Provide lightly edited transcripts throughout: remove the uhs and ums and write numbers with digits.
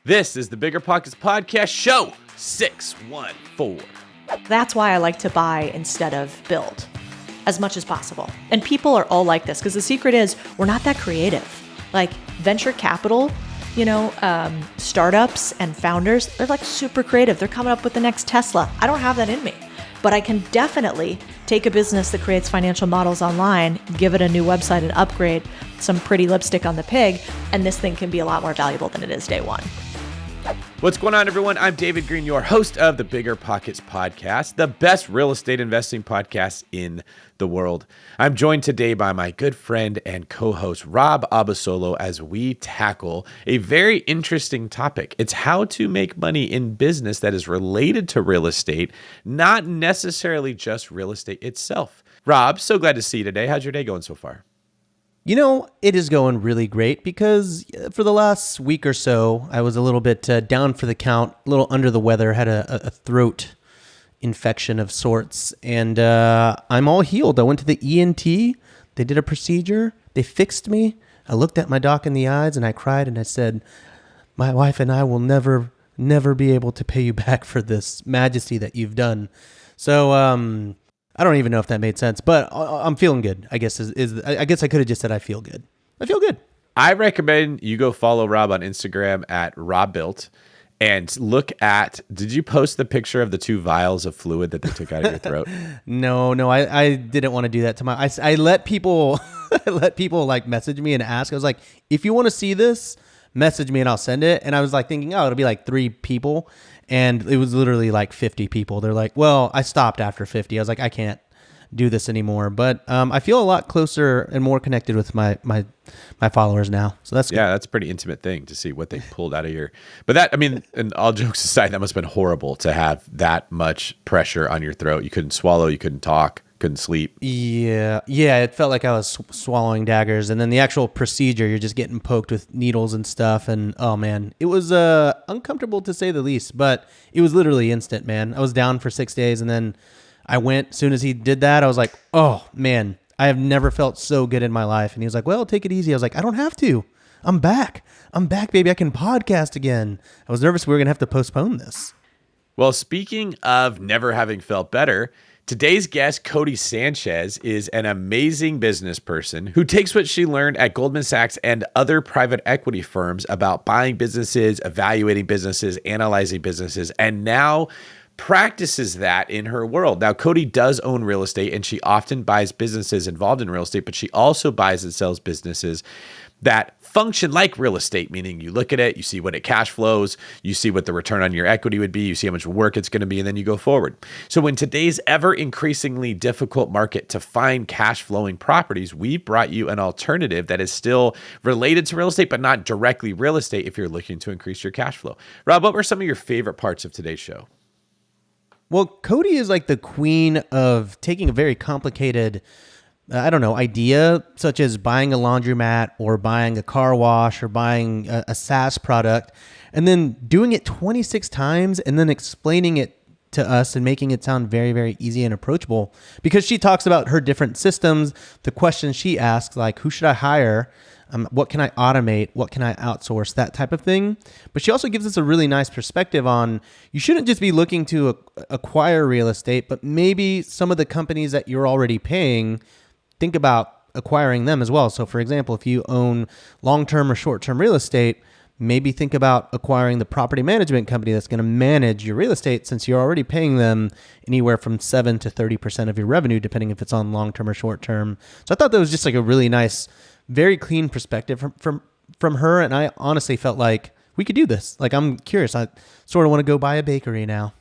This is the BiggerPockets podcast show 614. That's why I like to buy instead of build as much as possible. And people are all like this because the secret is we're not that creative. Like venture capital, startups and founders, they're like super creative. They're coming up with the next Tesla. I don't have that in me, but I can definitely take a business that creates financial models online, give it a new website and upgrade some pretty lipstick on the pig, and this thing can be a lot more valuable than it is day one. What's going on, everyone? I'm David Green, your host of the BiggerPockets podcast, the best real estate investing podcast in the world. I'm joined today by my good friend and co-host, Rob Abasolo, as we tackle a very interesting topic. It's how to make money in business that is related to real estate, not necessarily just real estate itself. Rob, so glad to see you today. How's your day going so far? You know, it is going really great because for the last week or so, I was a little bit down for the count, a little under the weather, had a throat infection of sorts, and I'm all healed. I went to the ENT. They did a procedure. They fixed me. I looked at my doc in the eyes and I cried and I said, my wife and I will never be able to pay you back for this majesty that you've done. So, I don't even know if that made sense, but I'm feeling good. I guess I guess I could have just said I feel good. I feel good. I recommend you go follow Rob on Instagram at RobBuilt and look at, did you post the picture of the 2 vials of fluid that they took out of your throat? No, I didn't want to do that to I let people like message me and ask. I was like, if you want to see this, message me and I'll send it. And I was like thinking, oh, it'll be like 3 people. And it was literally like 50 people. They're like, well, I stopped after 50. I was like, I can't do this anymore. But I feel a lot closer and more connected with my followers now. So that's good. Yeah, that's a pretty intimate thing to see what they pulled out of your. But that, I mean, and all jokes aside, that must have been horrible to have that much pressure on your throat. You couldn't swallow, you couldn't talk, couldn't sleep. Yeah. It felt like I was swallowing daggers. And then the actual procedure, you're just getting poked with needles and stuff. And oh man, it was uncomfortable to say the least, but it was literally instant, man. I was down for 6 days and then I went, as soon as he did that, I was like, oh man, I have never felt so good in my life. And he was like, well, take it easy. I was like, I don't have to. I'm back, baby. I can podcast again. I was nervous we were going to have to postpone this. Well, speaking of never having felt better, today's guest, Codie Sanchez, is an amazing business person who takes what she learned at Goldman Sachs and other private equity firms about buying businesses, evaluating businesses, analyzing businesses, and now practices that in her world. Now, Codie does own real estate, and she often buys businesses involved in real estate, but she also buys and sells businesses that function like real estate, meaning you look at it, you see what it cash flows, you see what the return on your equity would be, you see how much work it's going to be, and then you go forward. So in today's ever increasingly difficult market to find cash flowing properties, we've brought you an alternative that is still related to real estate, but not directly real estate if you're looking to increase your cash flow. Rob, what were some of your favorite parts of today's show? Well, Codie is like the queen of taking a very complicated idea such as buying a laundromat or buying a car wash or buying a SaaS product and then doing it 26 times and then explaining it to us and making it sound very, very easy and approachable because she talks about her different systems, the questions she asks, like who should I hire? What can I automate? What can I outsource? That type of thing. But she also gives us a really nice perspective on you shouldn't just be looking to acquire real estate, but maybe some of the companies that you're already paying, think about acquiring them as well. So for example, if you own long-term or short-term real estate, maybe think about acquiring the property management company that's going to manage your real estate since you're already paying them anywhere from 7 to 30% of your revenue, depending if it's on long-term or short-term. So I thought that was just like a really nice, very clean perspective from her. And I honestly felt like we could do this. Like, I'm curious. I sort of want to go buy a bakery now.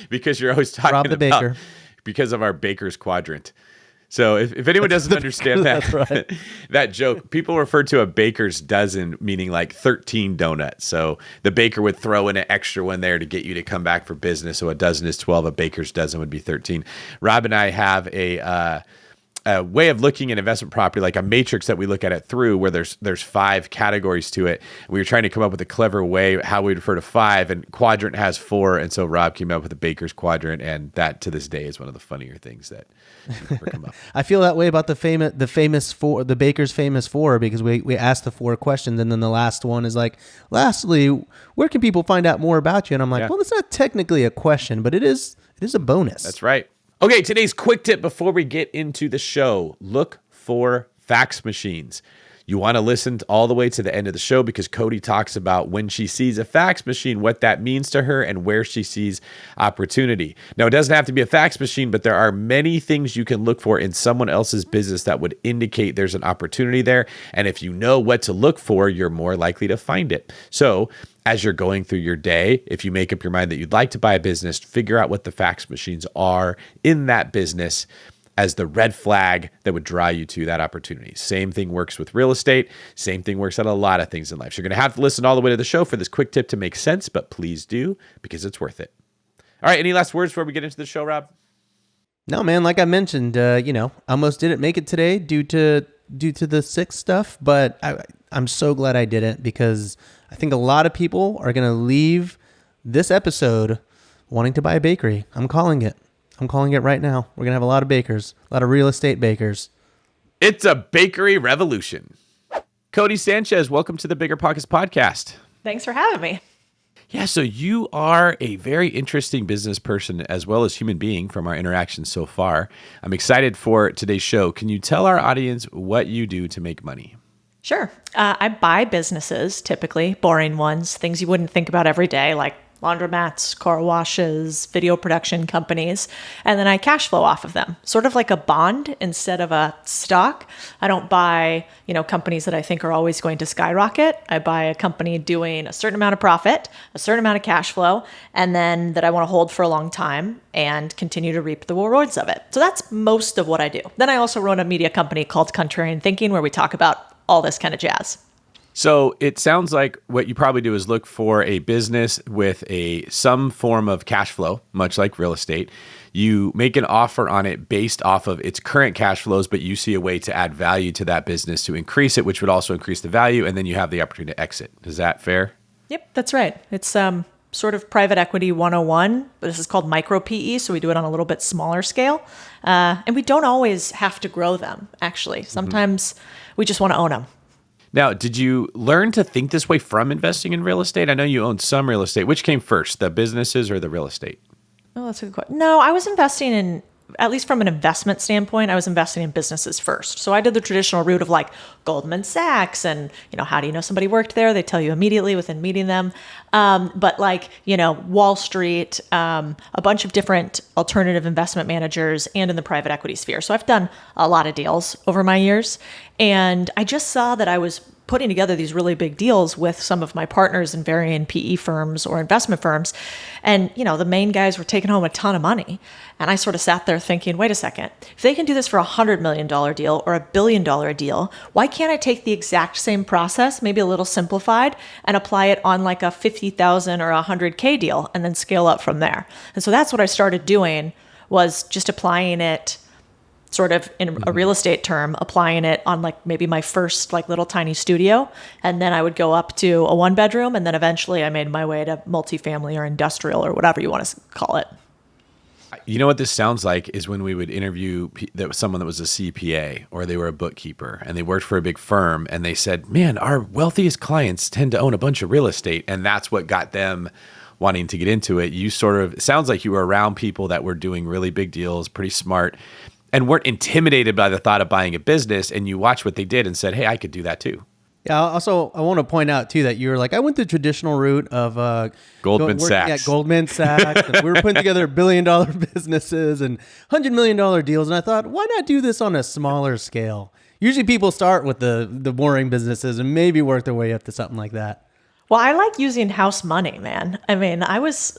Because you're always talking Rob the about baker. Because of our baker's quadrant. So if anyone doesn't understand that, right. that joke, people refer to a baker's dozen, meaning like 13 donuts. So the baker would throw in an extra one there to get you to come back for business. So a dozen is 12. A baker's dozen would be 13. Rob and I have a way of looking at investment property, like a matrix that we look at it through, where there's 5 categories to it. We were trying to come up with a clever way how we refer to 5, and quadrant has 4. And so Rob came up with the Baker's quadrant, and that to this day is one of the funnier things that ever come up. I feel that way about the Baker's famous 4, because we asked the 4 questions, and then the last one is like, lastly, where can people find out more about you? And I'm like, well, it's not technically a question, but it is a bonus. That's right. Okay, today's quick tip before we get into the show: look for fax machines. You want to listen all the way to the end of the show, because Codie talks about when she sees a fax machine, what that means to her and where she sees opportunity. Now, it doesn't have to be a fax machine, but there are many things you can look for in someone else's business that would indicate there's an opportunity there. And if you know what to look for, you're more likely to find it. So as you're going through your day, if you make up your mind that you'd like to buy a business, figure out what the fax machines are in that business as the red flag that would draw you to that opportunity. Same thing works with real estate. Same thing works on a lot of things in life. So you're going to have to listen all the way to the show for this quick tip to make sense, but please do, because it's worth it. All right, any last words before we get into the show, Rob? No, man, like I mentioned, almost didn't make it today due to the sick stuff, but I'm so glad I didn't, because I think a lot of people are going to leave this episode wanting to buy a bakery. I'm calling it right now. We're going to have a lot of bakers, a lot of real estate bakers. It's a bakery revolution. Codie Sanchez, welcome to the BiggerPockets podcast. Thanks for having me. Yeah, so you are a very interesting business person as well as human being from our interactions so far. I'm excited for today's show. Can you tell our audience what you do to make money? Sure. I buy businesses, typically boring ones, things you wouldn't think about every day, like laundromats, car washes, video production companies, and then I cash flow off of them, sort of like a bond instead of a stock. I don't buy, companies that I think are always going to skyrocket. I buy a company doing a certain amount of profit, a certain amount of cash flow, and then that I want to hold for a long time and continue to reap the rewards of it. So that's most of what I do. Then I also run a media company called Contrarian Thinking, where we talk about all this kind of jazz. So it sounds like what you probably do is look for a business with some form of cash flow, much like real estate. You make an offer on it based off of its current cash flows, but you see a way to add value to that business to increase it, which would also increase the value, and then you have the opportunity to exit. Is that fair? Yep, that's right. It's sort of private equity 101, but this is called micro PE, so we do it on a little bit smaller scale. And we don't always have to grow them, actually. Sometimes we just want to own them. Now, did you learn to think this way from investing in real estate? I know you own some real estate. Which came first, the businesses or the real estate? Oh, that's a good question. No, I was investing in, at least from an investment standpoint, I was investing in businesses first. So I did the traditional route of like Goldman Sachs and, how do you know somebody worked there? They tell you immediately within meeting them. But like, Wall Street, a bunch of different alternative investment managers and in the private equity sphere. So I've done a lot of deals over my years. And I just saw that I was putting together these really big deals with some of my partners in varying PE firms or investment firms. And, the main guys were taking home a ton of money. And I sort of sat there thinking, wait a second, if they can do this for $100 million deal or $1 billion deal, why can't I take the exact same process, maybe a little simplified, and apply it on like a 50,000 or $100K deal and then scale up from there? And so that's what I started doing, was just applying it sort of in a real estate term, applying it on like maybe my first like little tiny studio. And then I would go up to a 1-bedroom. And then eventually I made my way to multifamily or industrial or whatever you want to call it. You know what this sounds like is when we would interview someone that was a CPA or they were a bookkeeper and they worked for a big firm and they said, man, our wealthiest clients tend to own a bunch of real estate. And that's what got them wanting to get into it. You it sounds like you were around people that were doing really big deals, pretty smart, and weren't intimidated by the thought of buying a business, and you watched what they did and said, hey, I could do that too. Yeah. Also, I want to point out too that you were like, I went the traditional route of Goldman Sachs. Yeah, Goldman Sachs. And we were putting together $1 billion businesses and $100 million deals, and I thought, why not do this on a smaller scale? Usually, people start with the boring businesses and maybe work their way up to something like that. Well, I like using house money, man. I mean, I was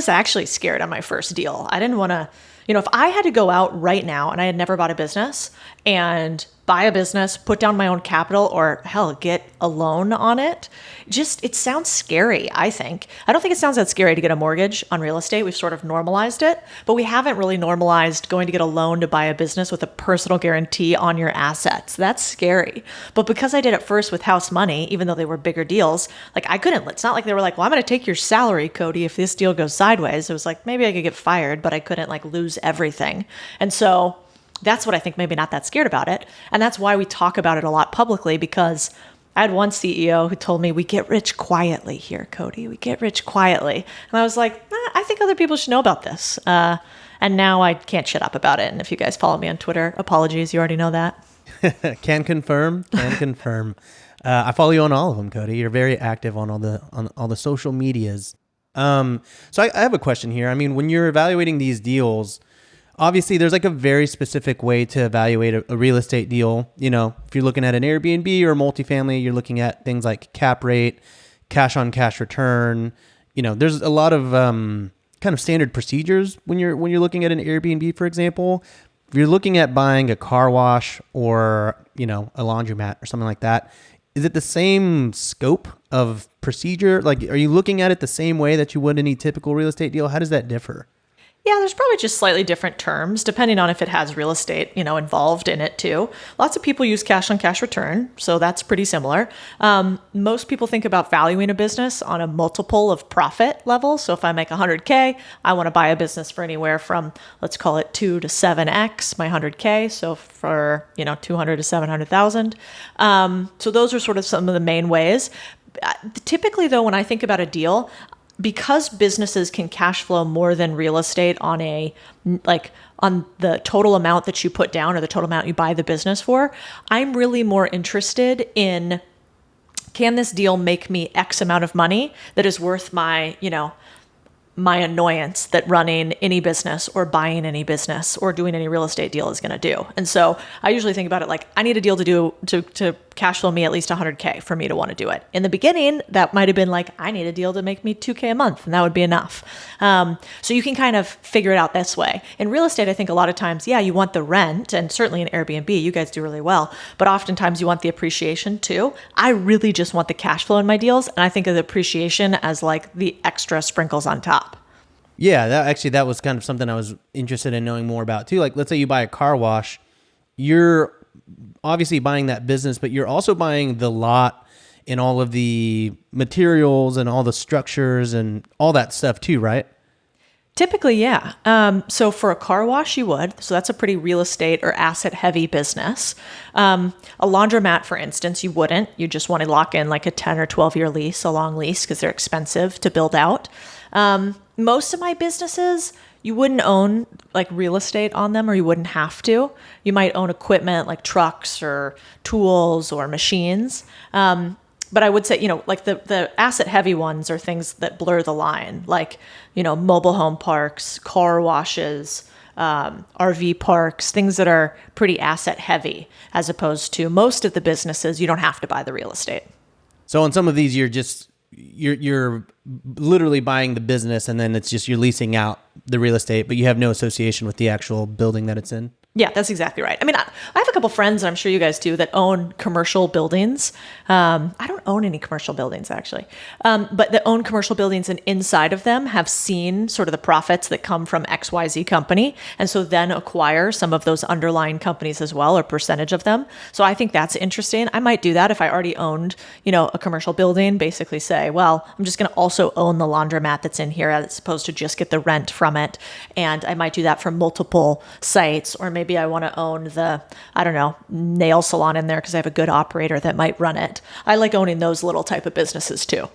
actually scared on my first deal. I didn't want to, If I had to go out right now and I had never bought a business and buy a business, put down my own capital, or hell, get a loan on it, it sounds scary, I think. I don't think it sounds that scary to get a mortgage on real estate. We've sort of normalized it, but we haven't really normalized going to get a loan to buy a business with a personal guarantee on your assets. That's scary. But because I did it first with house money, even though they were bigger deals, like I couldn't, it's not like they were like, well, I'm going to take your salary, Codie, if this deal goes sideways. It was like, maybe I could get fired, but I couldn't like lose everything. And so that's what I think maybe not that scared about it. And that's why we talk about it a lot publicly, because I had one CEO who told me, we get rich quietly here, Codie. We get rich quietly. And I was like, I think other people should know about this. And now I can't shut up about it. And if you guys follow me on Twitter, apologies, you already know that. Can confirm. I follow you on all of them, Codie. You're very active on all the social medias. So I have a question here. I mean, when you're evaluating these deals, obviously there's like a very specific way to evaluate a real estate deal. If you're looking at an Airbnb or multifamily, you're looking at things like cap rate, cash on cash return. There's a lot of kind of standard procedures when you're looking at an Airbnb, for example. If you're looking at buying a car wash or, a laundromat or something like that, is it the same scope of procedure? Like, are you looking at it the same way that you would any typical real estate deal? How does that differ? Yeah, there's probably just slightly different terms depending on if it has real estate, involved in it too. Lots of people use cash on cash return, so that's pretty similar. Most people think about valuing a business on a multiple of profit level. So if I make 100K, I want to buy a business for anywhere from, let's call it 2 to 7x my 100K. So for, 200 to 700,000. So those are sort of some of the main ways. Typically though, when I think about a deal, because businesses can cash flow more than real estate on the total amount that you put down or the total amount you buy the business for, I'm really more interested in, can this deal make me X amount of money that is worth my annoyance that running any business or buying any business or doing any real estate deal is going to do. And so I usually think about it like, I need a deal to cash flow me at least 100K for me to want to do it. In the beginning, that might have been like, I need a deal to make me 2K a month, and that would be enough. So you can kind of figure it out this way. In real estate, I think a lot of times, you want the rent, and certainly in Airbnb, you guys do really well, but oftentimes you want the appreciation too. I really just want the cash flow in my deals, and I think of the appreciation as like the extra sprinkles on top. Yeah, that was kind of something I was interested in knowing more about too. Like, let's say you buy a car wash, you're obviously buying that business, but you're also buying the lot and all of the materials and all the structures and all that stuff too, right? Typically, yeah. So for a car wash, you would. So that's a pretty real estate or asset heavy business. A laundromat, for instance, you wouldn't. You just want to lock in like a 10 or 12 year lease, a long lease, because they're expensive to build out. Most of my businesses, you wouldn't own like real estate on them, or you wouldn't have to. You might own equipment like trucks or tools or machines. But I would say, like the asset heavy ones are things that blur the line, like, mobile home parks, car washes, RV parks, things that are pretty asset heavy, as opposed to most of the businesses, you don't have to buy the real estate. So on some of these, you're literally buying the business, and then it's just you're leasing out the real estate, but you have no association with the actual building that it's in. Yeah, that's exactly right. I mean, I have a couple friends, and I'm sure you guys do, that own commercial buildings. I don't own any commercial buildings, actually, but that own commercial buildings, and inside of them have seen sort of the profits that come from XYZ company, and so then acquire some of those underlying companies as well, or percentage of them. So I think that's interesting. I might do that if I already owned, a commercial building, basically say, well, I'm just going to also own the laundromat that's in here as opposed to just get the rent from it. And I might do that for multiple sites, or maybe I want to own the, nail salon in there because I have a good operator that might run it. I like owning those little type of businesses too.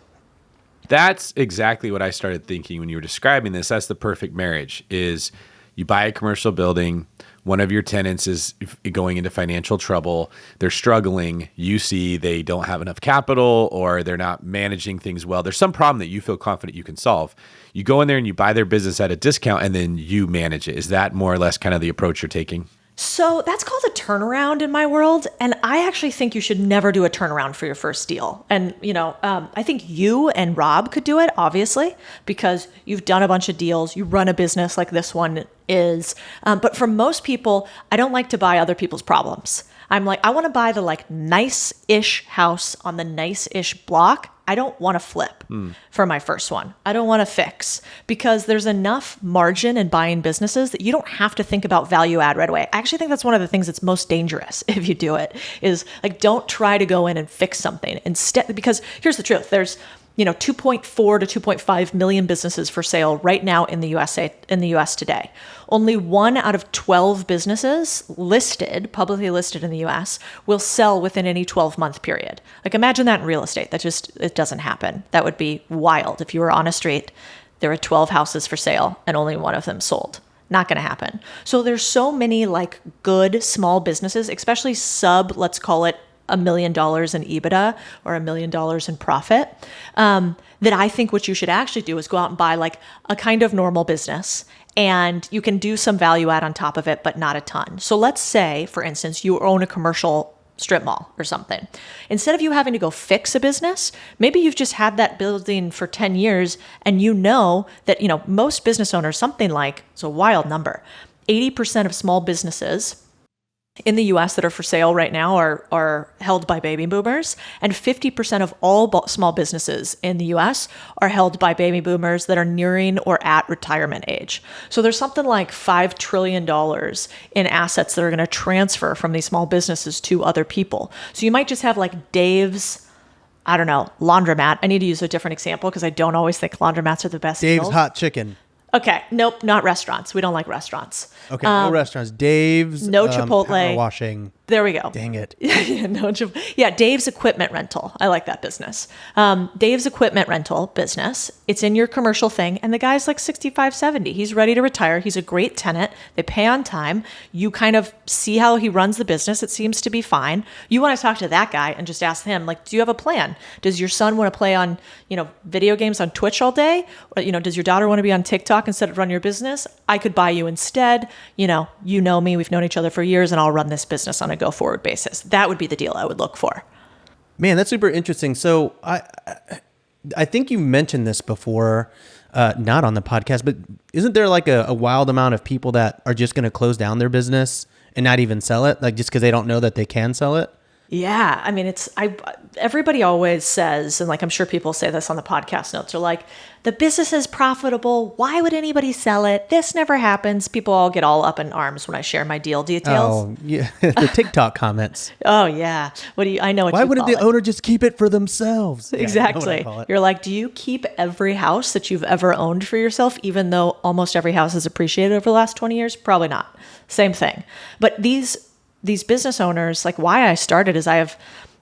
That's exactly what I started thinking when you were describing this. That's the perfect marriage. Is you buy a commercial building, one of your tenants is going into financial trouble, they're struggling, you see they don't have enough capital or they're not managing things well. There's some problem that you feel confident you can solve. You go in there and you buy their business at a discount, and then you manage it. Is that more or less kind of the approach you're taking? So that's called a turnaround in my world. And I actually think you should never do a turnaround for your first deal. And, I think you and Rob could do it, obviously, because you've done a bunch of deals. You run a business like this one is. But for most people, I don't like to buy other people's problems. I'm like, I want to buy the nice-ish house on the nice-ish block. I don't want to flip for my first one. I don't want to fix because there's enough margin in buying businesses that you don't have to think about value add right away. I actually think that's one of the things that's most dangerous if you do it is don't try to go in and fix something instead, because here's the truth. There's 2.4 to 2.5 million businesses for sale right now in the US today. Only 1 out of 12 businesses publicly listed in the US will sell within any 12-month period. Imagine that in real estate. It doesn't happen. That would be wild. If you were on a street, there are 12 houses for sale and only 1 of them sold. Not going to happen. So there's so many good small businesses, especially let's call it $1 million in EBITDA or $1 million in profit, that I think what you should actually do is go out and buy a kind of normal business, and you can do some value add on top of it, but not a ton. So let's say, for instance, you own a commercial strip mall or something. Instead of you having to go fix a business, maybe you've just had that building for 10 years and that, most business owners, it's a wild number, 80% of small businesses in the US that are for sale right now are held by baby boomers, and 50% of all small businesses in the US are held by baby boomers that are nearing or at retirement age. So there's something like $5 trillion in assets that are going to transfer from these small businesses to other people. So you might just have Dave's, I don't know, laundromat. I need to use a different example because I don't always think laundromats are the best. Dave's deals. Hot Chicken. Okay. Nope. Not restaurants. We don't like restaurants. Okay. No restaurants. Dave's. No Chipotle. Power washing. There we go. Dang it. Dave's equipment rental. I like that business. Dave's equipment rental business. It's in your commercial thing. And the guy's 65, 70. He's ready to retire. He's a great tenant. They pay on time. You kind of see how he runs the business. It seems to be fine. You want to talk to that guy and just ask him, do you have a plan? Does your son want to play on, video games on Twitch all day? Or, does your daughter want to be on TikTok instead of run your business? I could buy you instead. You know me. We've known each other for years, and I'll run this business on a go-forward basis. That would be the deal I would look for. Man, that's super interesting. So I think you mentioned this before, not on the podcast, but isn't there a wild amount of people that are just going to close down their business and not even sell it, just because they don't know that they can sell it? Yeah. I mean, everybody always says, and I'm sure people say this on the podcast notes, are the business is profitable. Why would anybody sell it? This never happens. People all get all up in arms when I share my deal details. Oh, yeah. The TikTok comments. Oh, yeah. I know what Why you wouldn't call the it. maybe owner just keep it for themselves? Exactly. Yeah, I know what I call it. You're do you keep every house that you've ever owned for yourself, even though almost every house has appreciated over the last 20 years? Probably not. Same thing. But these business owners, why I started is I have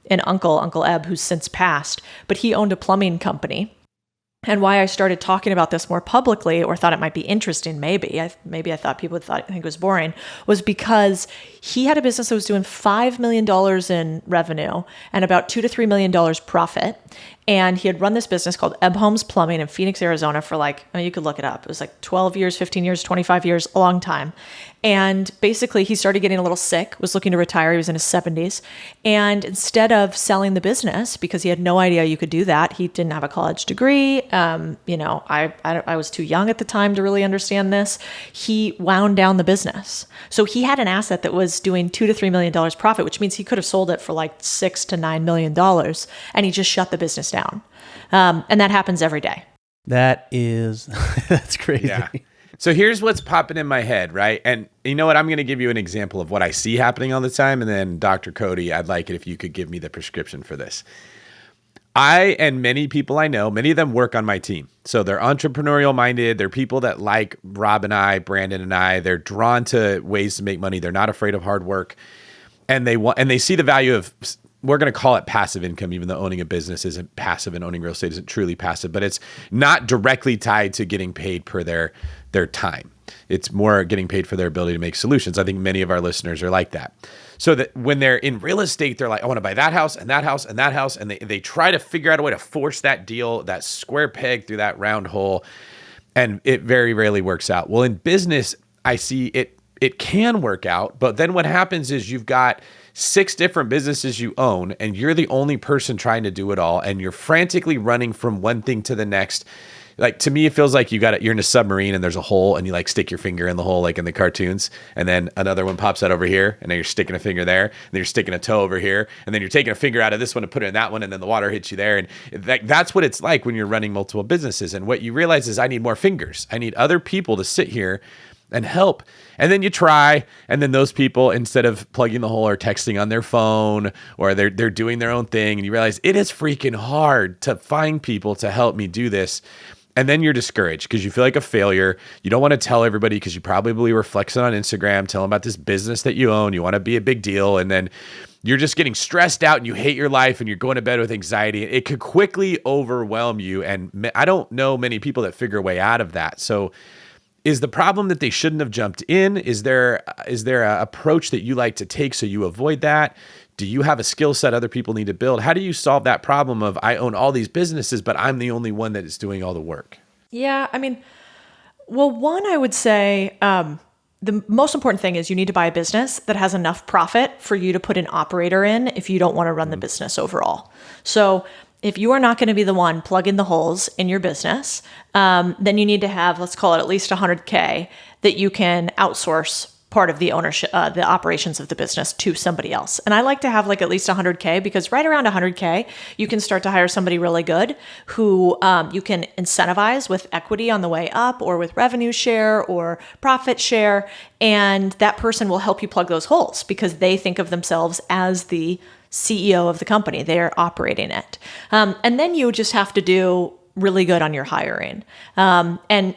an Uncle Eb, who's since passed, but he owned a plumbing company. And why I started talking about this more publicly, or thought it might be interesting, maybe I thought people would think it was boring, was because he had a business that was doing $5 million in revenue and about $2 to $3 million profit. And he had run this business called Ebb Homes Plumbing in Phoenix, Arizona for you could look it up. It was 12 years, 15 years, 25 years, a long time. And basically he started getting a little sick, was looking to retire. He was in his 70s. And instead of selling the business, because he had no idea you could do that, he didn't have a college degree. I was too young at the time to really understand this. He wound down the business. So he had an asset that was doing $2 to $3 million profit, which means he could have sold it for $6 to $9 million. And he just shut the business down. And that happens every day. That's crazy. Yeah. So here's what's popping in my head, right? And you know what? I'm going to give you an example of what I see happening all the time. And then Dr. Codie, I'd like it if you could give me the prescription for this. I and many people I know, many of them work on my team. So they're entrepreneurial minded. They're people that like Rob and I, Brandon and I. They're drawn to ways to make money. They're not afraid of hard work. And they see the value of, we're going to call it passive income, even though owning a business isn't passive and owning real estate isn't truly passive, but it's not directly tied to getting paid per their time. It's more getting paid for their ability to make solutions. I think many of our listeners are like that. So that when they're in real estate, they're like, I want to buy that house and that house and that house. And they try to figure out a way to force that deal, that square peg through that round hole. And it very rarely works out. Well, in business, I see it it can work out. But then what happens is you've got 6 different businesses you own, and you're the only person trying to do it all, and you're frantically running from one thing to the next. Like, to me, it feels like you're in a submarine and there's a hole, and you like stick your finger in the hole, like in the cartoons, and then another one pops out over here, and then you're sticking a finger there, and then you're sticking a toe over here, and then you're taking a finger out of this one and put it in that one, and then the water hits you there. And that's what it's like when you're running multiple businesses. And what you realize is, I need more fingers. I need other people to sit here and help. And then you try, and then those people, instead of plugging the hole, are texting on their phone, or they're doing their own thing, and you realize it is freaking hard to find people to help me do this. And then you're discouraged because you feel like a failure. You don't want to tell everybody because you probably were flexing on Instagram, telling about this business that you own. You want to be a big deal. And then you're just getting stressed out and you hate your life and you're going to bed with anxiety. It could quickly overwhelm you. And I don't know many people that figure a way out of that. So is the problem that they shouldn't have jumped in? Is there a approach that you like to take so you avoid that? Do you have a skill set other people need to build? How do you solve that problem of, I own all these businesses, but I'm the only one that is doing all the work? Yeah, I mean, well, one, I would say the most important thing is you need to buy a business that has enough profit for you to put an operator in if you don't want to run the business overall. So if you are not going to be the one plugging the holes in your business, then you need to have, let's call it at least 100K that you can outsource part of the ownership, the operations of the business to somebody else. And I like to have like at least 100K, because right around 100K, you can start to hire somebody really good who you can incentivize with equity on the way up, or with revenue share or profit share. And that person will help you plug those holes because they think of themselves as the CEO of the company. They're operating it. And then you just have to do really good on your hiring. And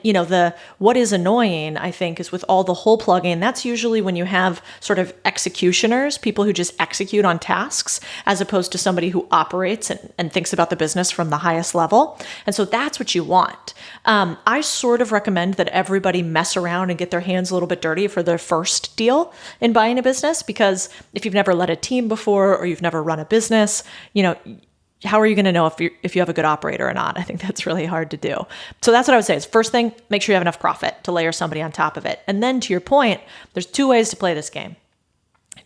what is annoying, I think, is with all the hole plugging, that's usually when you have sort of executioners, people who just execute on tasks, as opposed to somebody who operates and thinks about the business from the highest level. And so that's what you want. I sort of recommend that everybody mess around and get their hands a little bit dirty for their first deal in buying a business, because if you've never led a team before, or you've never run a business, how are you going to know if you have a good operator or not? I think that's really hard to do. So that's what I would say is, first thing, make sure you have enough profit to layer somebody on top of it. And then, to your point, there's 2 ways to play this game.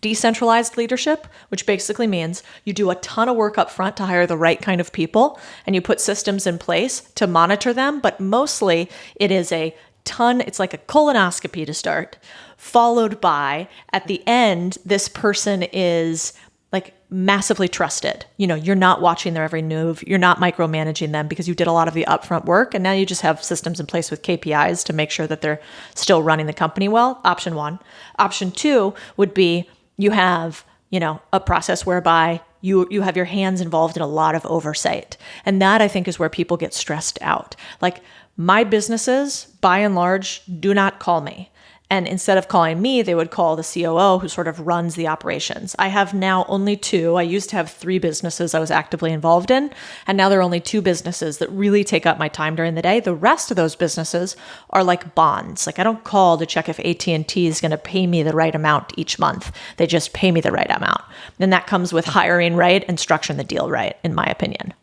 Decentralized leadership, which basically means you do a ton of work up front to hire the right kind of people, and you put systems in place to monitor them. But mostly it is it's like a colonoscopy to start, followed by, at the end, this person is like massively trusted. You're not watching their every move. You're not micromanaging them because you did a lot of the upfront work. And now you just have systems in place with KPIs to make sure that they're still running the company well. Option 1. Option 2 would be you have, a process whereby you have your hands involved in a lot of oversight. And that, I think, is where people get stressed out. Like, my businesses, by and large, do not call me. And instead of calling me, they would call the COO, who sort of runs the operations. I have now only 2. I used to have 3 businesses I was actively involved in, and now there are only 2 businesses that really take up my time during the day. The rest of those businesses are like bonds. Like, I don't call to check if AT&T is going to pay me the right amount each month. They just pay me the right amount. And that comes with hiring right and structuring the deal right, in my opinion.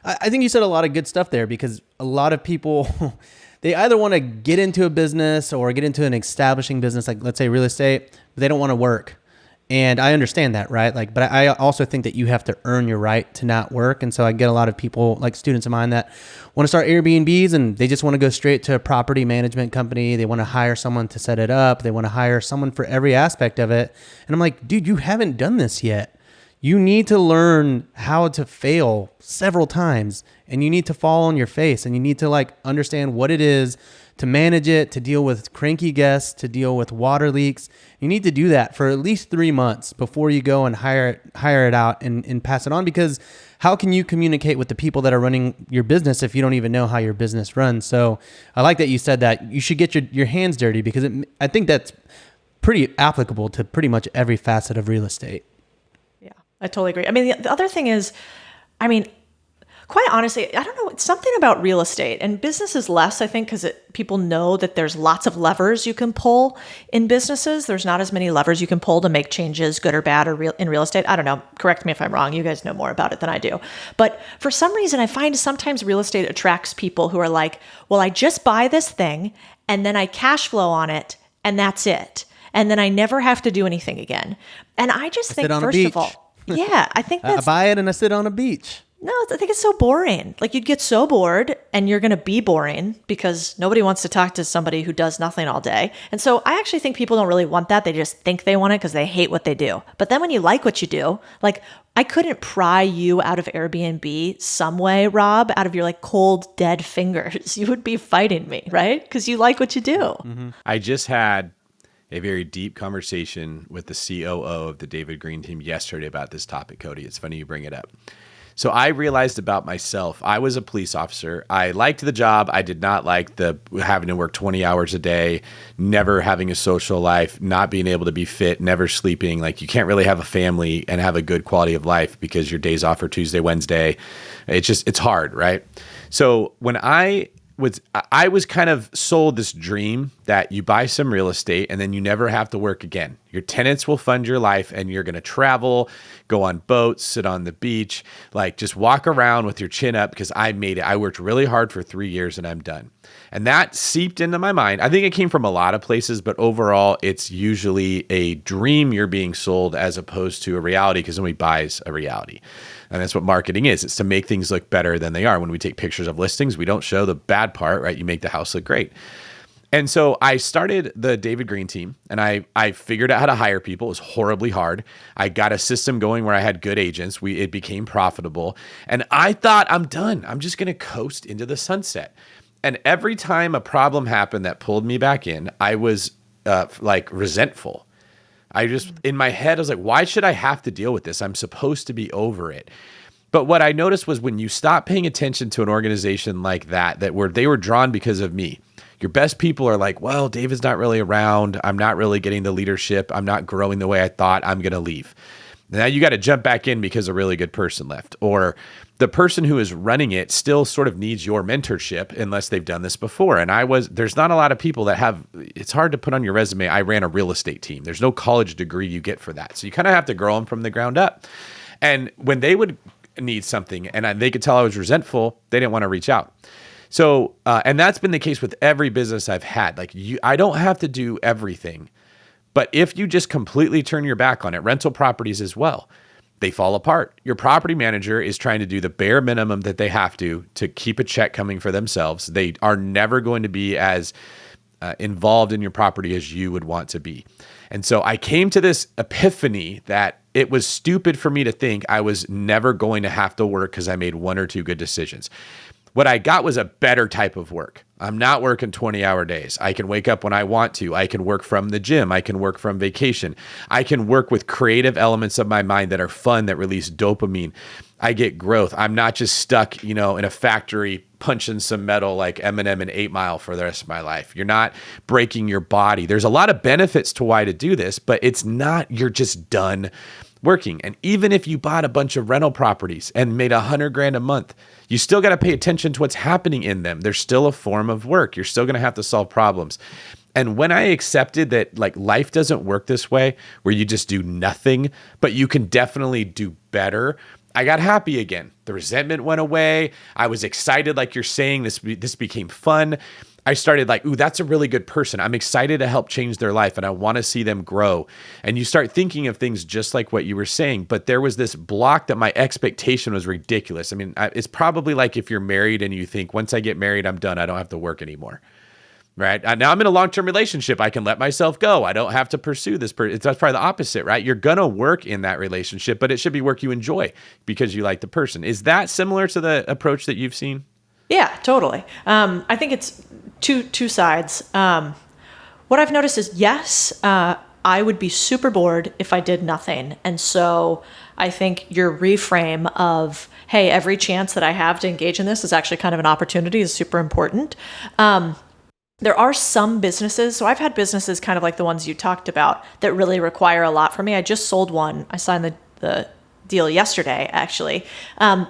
I think you said a lot of good stuff there, because a lot of people... they either want to get into a business or get into an establishing business, like let's say real estate, but they don't want to work. And I understand that, right? But I also think that you have to earn your right to not work. And so I get a lot of people, like students of mine, that want to start Airbnbs and they just want to go straight to a property management company. They want to hire someone to set it up. They want to hire someone for every aspect of it. And I'm like, dude, you haven't done this yet. You need to learn how to fail several times, and you need to fall on your face, and you need to understand what it is to manage it, to deal with cranky guests, to deal with water leaks. You need to do that for at least 3 months before you go and hire it out and pass it on, because how can you communicate with the people that are running your business if you don't even know how your business runs? So I like that you said that you should get your hands dirty, because I think that's pretty applicable to pretty much every facet of real estate. I totally agree. I mean, the other thing is, quite honestly, I don't know, it's something about real estate and businesses less, I think, because people know that there's lots of levers you can pull in businesses. There's not as many levers you can pull to make changes, good or bad, in real estate. I don't know. Correct me if I'm wrong. You guys know more about it than I do. But for some reason, I find sometimes real estate attracts people who are like, well, I just buy this thing and then I cash flow on it and that's it. and then I never have to do anything again. And I just think, sit on a first of beach. all, yeah, I think I that's buy it and I sit on a beach. no, I think it's so boring. Like you'd get so bored and you're going to be boring because nobody wants to talk to somebody who does nothing all day. And so I actually think people don't really want that. They just think they want it because they hate what they do. But then when you like what you do, like I couldn't pry you out of Airbnb some way, Rob, out of your like cold, dead fingers. You would be fighting me, right? Because you like what you do. Mm-hmm. I just had a very deep conversation with the COO of the David Green team yesterday about this topic, Codie. It's funny you bring it up. So I realized about myself, I was a police officer. I liked the job. I did not like the having to work 20 hours a day, never having a social life, not being able to be fit, never sleeping. Like you can't really have a family and have a good quality of life because your days off are Tuesday, Wednesday. It's hard, right? So when I was kind of sold this dream that you buy some real estate and then you never have to work again. Your tenants will fund your life and you're going to travel, go on boats, sit on the beach, like just walk around with your chin up because I made it. I worked really hard for 3 years and I'm done. And that seeped into my mind. I think it came from a lot of places, but overall, it's usually a dream you're being sold as opposed to a reality because nobody buys a reality. And that's what marketing is. It's to make things look better than they are. When we take pictures of listings, we don't show the bad part, right? You make the house look great. And so I started the David Green team and I figured out how to hire people. It was horribly hard. I got a system going where I had good agents. It became profitable. And I thought, I'm done. I'm just going to coast into the sunset. And every time a problem happened that pulled me back in, I was like resentful. In my head, I was like, why should I have to deal with this? I'm supposed to be over it. But what I noticed was when you stop paying attention to an organization like that they were drawn because of me. Your best people are like, well, David's not really around. I'm not really getting the leadership. I'm not growing the way I thought. I'm going to leave. Now you got to jump back in because a really good person left. Or the person who is running it still sort of needs your mentorship unless they've done this before. And there's not a lot of people that it's hard to put on your resume. I ran a real estate team. There's no college degree you get for that. So you kind of have to grow them from the ground up. And when they would need something and they could tell I was resentful, they didn't want to reach out. So, and that's been the case with every business I've had. Like I don't have to do everything, but if you just completely turn your back on it, rental properties as well, they fall apart. Your property manager is trying to do the bare minimum that they have to keep a check coming for themselves. They are never going to be as involved in your property as you would want to be. And so I came to this epiphany that it was stupid for me to think I was never going to have to work because I made one or two good decisions. What I got was a better type of work. I'm not working 20-hour days. I can wake up when I want to. I can work from the gym. I can work from vacation. I can work with creative elements of my mind that are fun, that release dopamine. I get growth. I'm not just stuck, in a factory punching some metal like Eminem in 8 Mile for the rest of my life. You're not breaking your body. There's a lot of benefits to why to do this, but it's not you're just done working. And even if you bought a bunch of rental properties and made $100,000 a month, you still got to pay attention to what's happening in them. There's still a form of work. You're still going to have to solve problems. And when I accepted that like life doesn't work this way, where you just do nothing, but you can definitely do better, I got happy again. The resentment went away. I was excited, like you're saying, this became fun. I started like, ooh, that's a really good person. I'm excited to help change their life and I want to see them grow. And you start thinking of things just like what you were saying, but there was this block that my expectation was ridiculous. I mean, it's probably like if you're married and you think, once I get married, I'm done. I don't have to work anymore. Right? Now I'm in a long-term relationship. I can let myself go. I don't have to pursue this person. That's probably the opposite, right? You're going to work in that relationship, but it should be work you enjoy because you like the person. Is that similar to the approach that you've seen? Yeah, totally. I think it's two sides. What I've noticed is, yes, I would be super bored if I did nothing. And so I think your reframe of, hey, every chance that I have to engage in this is actually kind of an opportunity is super important. There are some businesses, so I've had businesses kind of like the ones you talked about that really require a lot from me. I just sold one. I signed the deal yesterday, actually,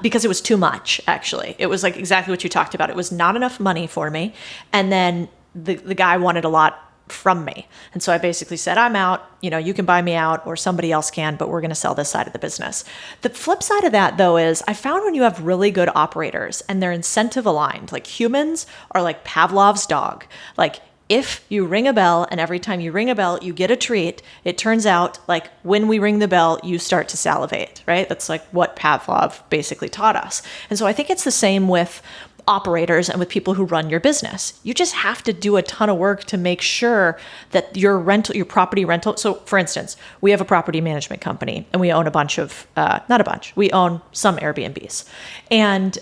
because it was too much, actually. It was like exactly what you talked about. It was not enough money for me. And then the guy wanted a lot from me. And so I basically said, I'm out, you can buy me out or somebody else can, but we're going to sell this side of the business. The flip side of that though is I found when you have really good operators and they're incentive aligned, like humans are like Pavlov's dog. Like if you ring a bell and every time you ring a bell, you get a treat, it turns out like when we ring the bell, you start to salivate, right? That's like what Pavlov basically taught us. And so I think it's the same with operators and with people who run your business. You just have to do a ton of work to make sure that your property rental. So for instance, we have a property management company and we own we own some Airbnbs, and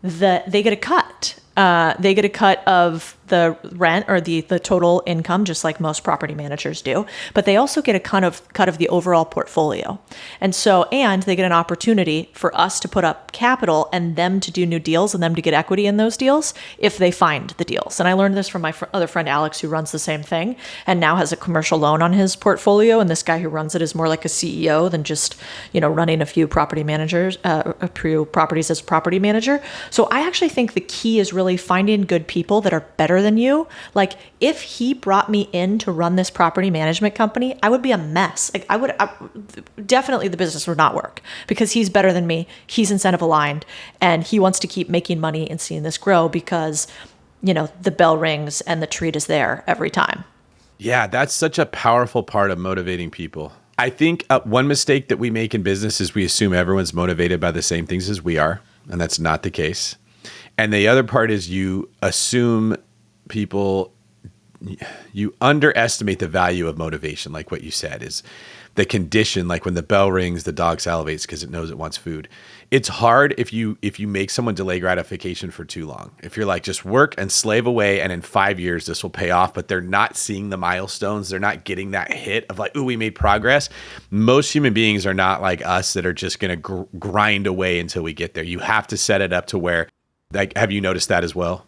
they get a cut. They get a cut of the rent or the total income, just like most property managers do. But they also get a cut of the overall portfolio. And they get an opportunity for us to put up capital and them to do new deals and them to get equity in those deals if they find the deals. And I learned this from my other friend, Alex, who runs the same thing and now has a commercial loan on his portfolio. And this guy who runs it is more like a CEO than just, running a few property managers, a few properties as a property manager. So I actually think the key is really finding good people that are better than you. Like if he brought me in to run this property management company, I would be a mess. Like definitely the business would not work because he's better than me. He's incentive aligned and he wants to keep making money and seeing this grow because, the bell rings and the treat is there every time. Yeah, that's such a powerful part of motivating people. I think one mistake that we make in business is we assume everyone's motivated by the same things as we are, and that's not the case. And the other part is you assume you underestimate the value of motivation, like what you said, is the condition, like when the bell rings, the dog salivates because it knows it wants food. It's hard if you make someone delay gratification for too long. If you're like, just work and slave away, and in 5 years this will pay off, but they're not seeing the milestones. They're not getting that hit of like, ooh, we made progress. Most human beings are not like us that are just going to grind away until we get there. You have to set it up to where, like, have you noticed that as well?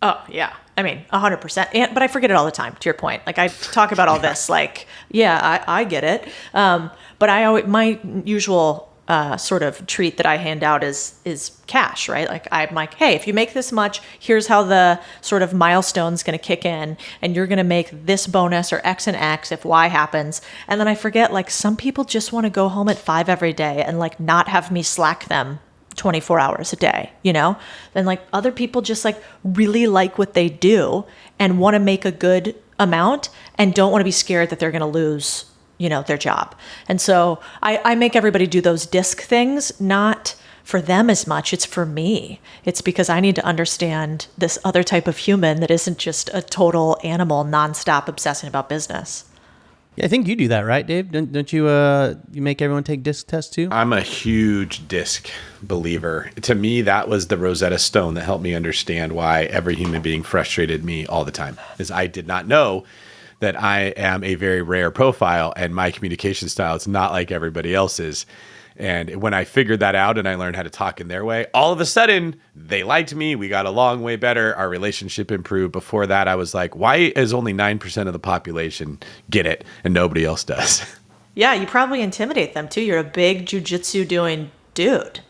Oh, yeah. I mean, 100%. But I forget it all the time, to your point. Like, I talk about all this, like, yeah, I get it. But my usual sort of treat that I hand out is cash, right? Like, I'm like, hey, if you make this much, here's how the sort of milestone's going to kick in, and you're going to make this bonus or X and X if Y happens. And then I forget, like, some people just want to go home at 5 every day and, like, not have me slack them 24 hours a day, then like other people just like really like what they do and want to make a good amount and don't want to be scared that they're going to lose, their job. And so I make everybody do those disc things, not for them as much. It's for me. It's because I need to understand this other type of human that isn't just a total animal nonstop obsessing about business. Yeah, I think you do that, right, Dave? Don't you? You make everyone take disc tests too? I'm a huge disc believer. To me, that was the Rosetta Stone that helped me understand why every human being frustrated me all the time. Is I did not know that I am a very rare profile, and my communication style is not like everybody else's. And when I figured that out and I learned how to talk in their way, all of a sudden they liked me. We got along way better. Our relationship improved. Before that, I was like, why is only 9% of the population get it and nobody else does? Yeah, you probably intimidate them too. You're a big jujitsu doing dude,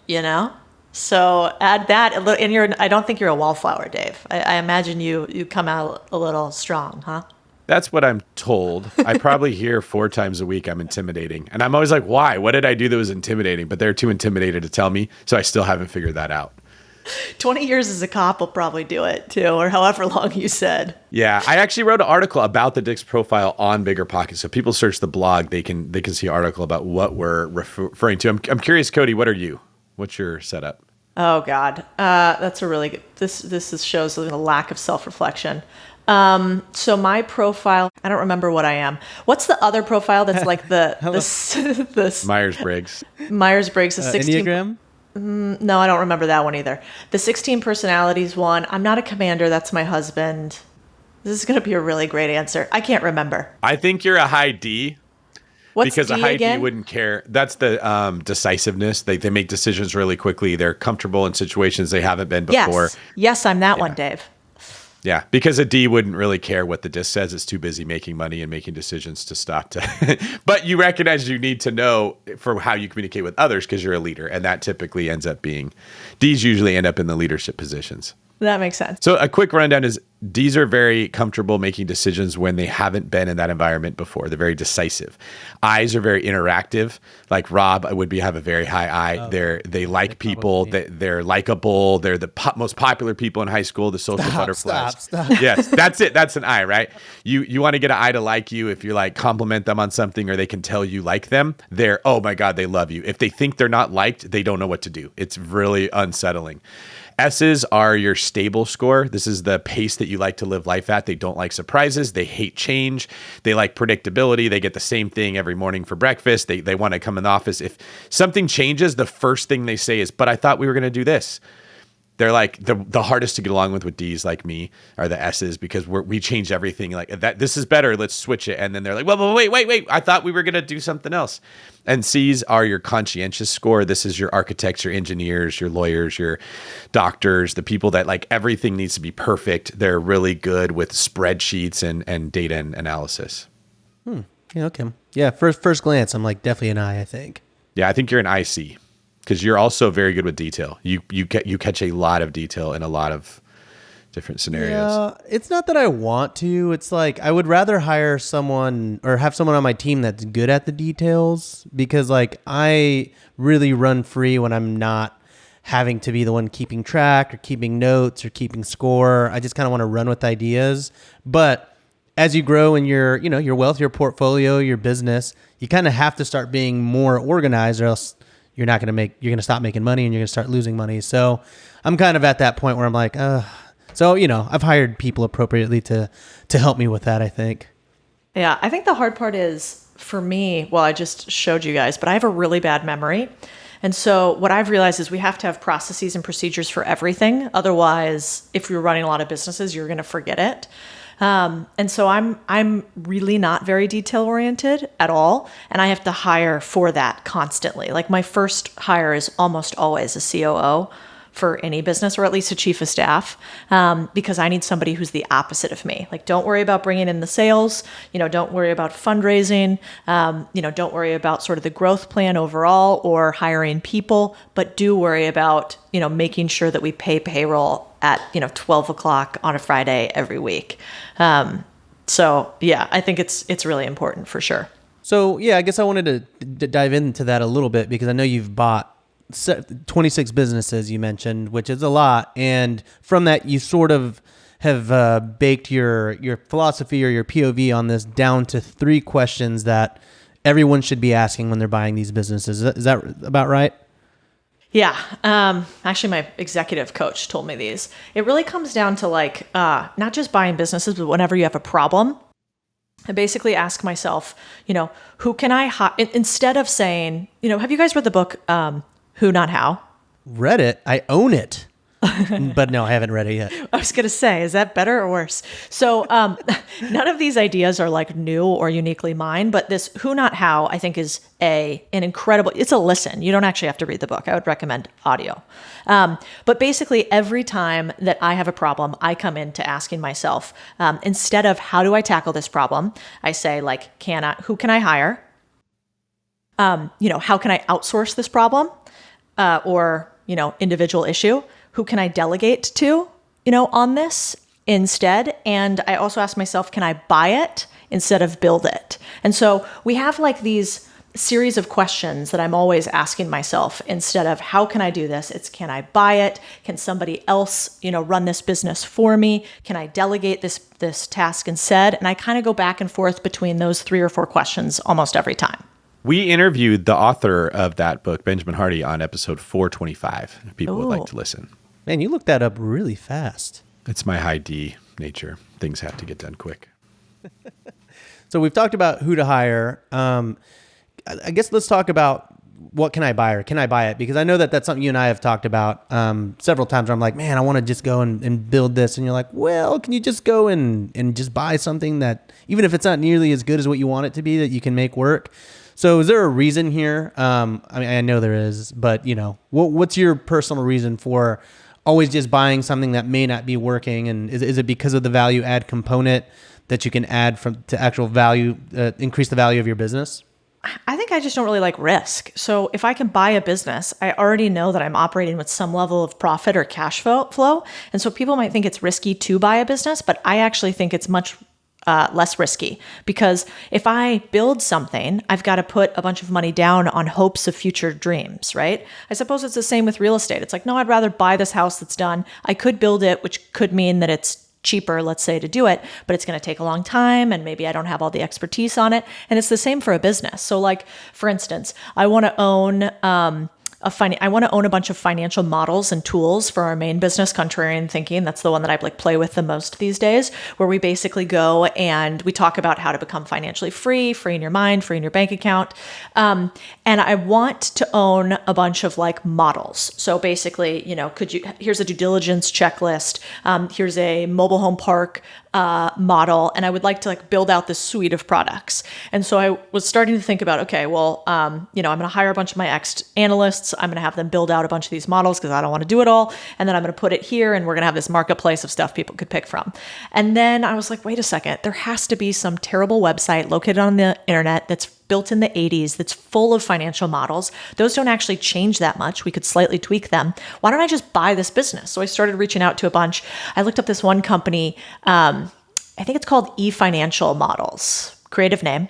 So add that, and I don't think you're a wallflower, Dave. I imagine you come out a little strong, huh? That's what I'm told. I probably hear 4 times a week I'm intimidating. And I'm always like, why? What did I do that was intimidating? But they're too intimidated to tell me. So I still haven't figured that out. 20 years as a cop will probably do it too, or however long you said. Yeah. I actually wrote an article about the disc profile on BiggerPockets. So people search the blog, they can see an article about what we're referring to. I'm curious, Codie, what are you? What's your setup? Oh God. That's a really good, this shows a lack of self-reflection. So my profile, I don't remember what I am. What's the other profile that's like the Myers-Briggs. Myers-Briggs, the 16. Enneagram? No, I don't remember that one either. The 16 personalities one. I'm not a commander. That's my husband. This is going to be a really great answer. I can't remember. I think you're a high D. What's because D a high again? D wouldn't care. That's the decisiveness. They make decisions really quickly. They're comfortable in situations they haven't been before. Yes, I'm that one, Dave. Yeah, because a D wouldn't really care what the disc says. It's too busy making money and making decisions to stop to. But you recognize you need to know for how you communicate with others because you're a leader. And that typically ends up being, Ds usually end up in the leadership positions. That makes sense. So a quick rundown is Ds are very comfortable making decisions when they haven't been in that environment before. They're very decisive. Is are very interactive. Like Rob would have a very high I. They like people. They're likable. They're the most popular people in high school. The social butterflies. Stop. Yes, that's it. That's an I, right? You want to get an I to like you if you like compliment them on something or they can tell you like them. They're, oh my God, they love you. If they think they're not liked, they don't know what to do. It's really unsettling. S's are your stable score. This is the pace that you like to live life at. They don't like surprises. They hate change. They like predictability. They get the same thing every morning for breakfast. They want to come in the office. If something changes, the first thing they say is, but I thought we were going to do this. They're like the hardest to get along with Ds like me are the S's because we change everything like that. This is better. Let's switch it. And then they're like, well, wait. I thought we were going to do something else. And C's are your conscientious score. This is your architects, your engineers, your lawyers, your doctors, the people that like everything needs to be perfect. They're really good with spreadsheets and data and analysis. Yeah, okay. Yeah, first glance, I'm like definitely an I think. Yeah, I think you're an IC. Because you're also very good with detail. You catch a lot of detail in a lot of different scenarios. Yeah, it's not that I want to. It's like I would rather hire someone or have someone on my team that's good at the details because like I really run free when I'm not having to be the one keeping track or keeping notes or keeping score. I just kind of want to run with ideas. But as you grow in your wealth, your portfolio, your business, you kind of have to start being more organized or else you're going to stop making money and you're going to start losing money. So I'm kind of at that point where I'm like, so, I've hired people appropriately to help me with that, I think. Yeah, I think the hard part is for me, well, I just showed you guys, but I have a really bad memory. And so what I've realized is we have to have processes and procedures for everything. Otherwise, if you're running a lot of businesses, you're going to forget it. And so I'm really not very detail oriented at all. And I have to hire for that constantly. Like my first hire is almost always a COO for any business, or at least a chief of staff, because I need somebody who's the opposite of me. Like, don't worry about bringing in the sales, don't worry about fundraising, don't worry about sort of the growth plan overall or hiring people, but do worry about, making sure that we pay payroll at, 12 o'clock on a Friday every week. So yeah, I think it's really important for sure. So yeah, I guess I wanted to dive into that a little bit because I know you've bought 26 businesses you mentioned, which is a lot. And from that, you sort of have baked your philosophy or your POV on this down to 3 questions that everyone should be asking when they're buying these businesses. Is that about right? Yeah. Actually, my executive coach told me these. It really comes down to like, not just buying businesses, but whenever you have a problem, I basically ask myself, who can I hire? Instead of saying, have you guys read the book, Who Not How? Read it. I own it. But no, I haven't read it yet. I was going to say, is that better or worse? So none of these ideas are like new or uniquely mine, but this Who Not How, I think is an incredible, it's a listen. You don't actually have to read the book. I would recommend audio. But basically every time that I have a problem, I come into asking myself, instead of how do I tackle this problem, I say like, who can I hire? How can I outsource this problem? Or individual issue? Who can I delegate to, on this instead? And I also ask myself, can I buy it instead of build it? And so we have like these series of questions that I'm always asking myself instead of how can I do this? It's can I buy it? Can somebody else, run this business for me? Can I delegate this task instead? And I kind of go back and forth between those 3 or 4 questions almost every time. We interviewed the author of that book, Benjamin Hardy, on episode 425. If people would like to listen. Man, you looked that up really fast. It's my high D nature. Things have to get done quick. So we've talked about who to hire. I guess let's talk about what can I buy or can I buy it? Because I know that that's something you and I have talked about several times where I'm like, man, I want to just go and build this. And you're like, well, can you just go and just buy something that, even if it's not nearly as good as what you want it to be, that you can make work? So is there a reason here? I know there is, but what's your personal reason for always just buying something that may not be working? And is it because of the value add component that you can add to actual value, increase the value of your business? I think I just don't really like risk. So if I can buy a business, I already know that I'm operating with some level of profit or cash flow. And so people might think it's risky to buy a business, but I actually think it's much less risky, because if I build something, I've got to put a bunch of money down on hopes of future dreams, right? I suppose it's the same with real estate. It's like, no, I'd rather buy this house that's done. I could build it, which could mean that it's cheaper, let's say, to do it, but it's going to take a long time and maybe I don't have all the expertise on it. And it's the same for a business. So like, for instance, I want to own I want to own a bunch of financial models and tools for our main business, Contrarian Thinking. That's the one that I play with the most these days, where we basically go and we talk about how to become financially free in your mind, free in your bank account. And I want to own a bunch of models. So basically, here's a due diligence checklist. Here's a mobile home park model, and I would like to build out this suite of products. And so I was starting to think about, okay, well, I'm going to hire a bunch of my analysts. I'm going to have them build out a bunch of these models because I don't want to do it all. And then I'm going to put it here, and we're going to have this marketplace of stuff people could pick from. And then I was like, wait a second, there has to be some terrible website located on the internet that's built in the 80s that's full of financial models. Those don't actually change that much. We could slightly tweak them. Why don't I just buy this business? So I started reaching out to a bunch. I looked up this one company. I think it's called eFinancial Models. Creative name.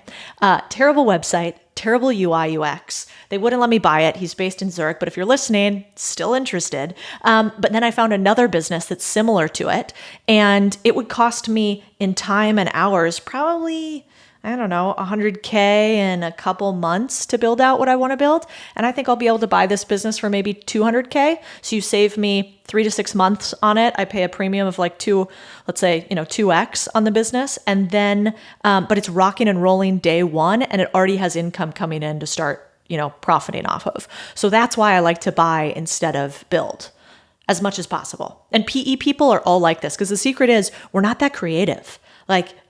Terrible website. Terrible UI UX. They wouldn't let me buy it. He's based in Zurich, but if you're listening, still interested. But then I found another business that's similar to it, and it would cost me in time and hours probably, I don't know, $100K in a couple months to build out what I want to build. And I think I'll be able to buy this business for maybe $200K. So you save me 3 to 6 months on it. I pay a premium of 2x on the business. And then, but it's rocking and rolling day one, and it already has income coming in to start, profiting off of. So that's why I like to buy instead of build as much as possible. And PE people are all like this, because the secret is we're not that creative.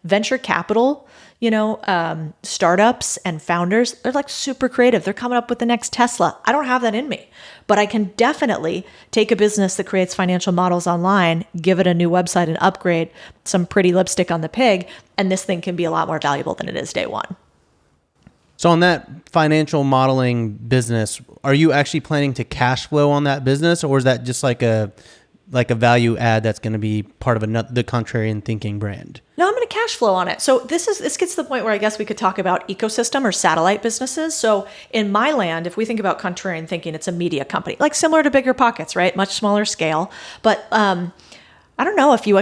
Venture capital, startups and founders, they're super creative. They're coming up with the next Tesla. I don't have that in me, but I can definitely take a business that creates financial models online, give it a new website and upgrade, some pretty lipstick on the pig, and this thing can be a lot more valuable than it is day one. So on that financial modeling business, are you actually planning to cash flow on that business, or is that just like a value add that's going to be part of the Contrarian Thinking brand? No, I'm going to cash flow on it. So this gets to the point where I guess we could talk about ecosystem or satellite businesses. So in my land, if we think about Contrarian Thinking, it's a media company, similar to BiggerPockets, right? Much smaller scale. But I don't know if you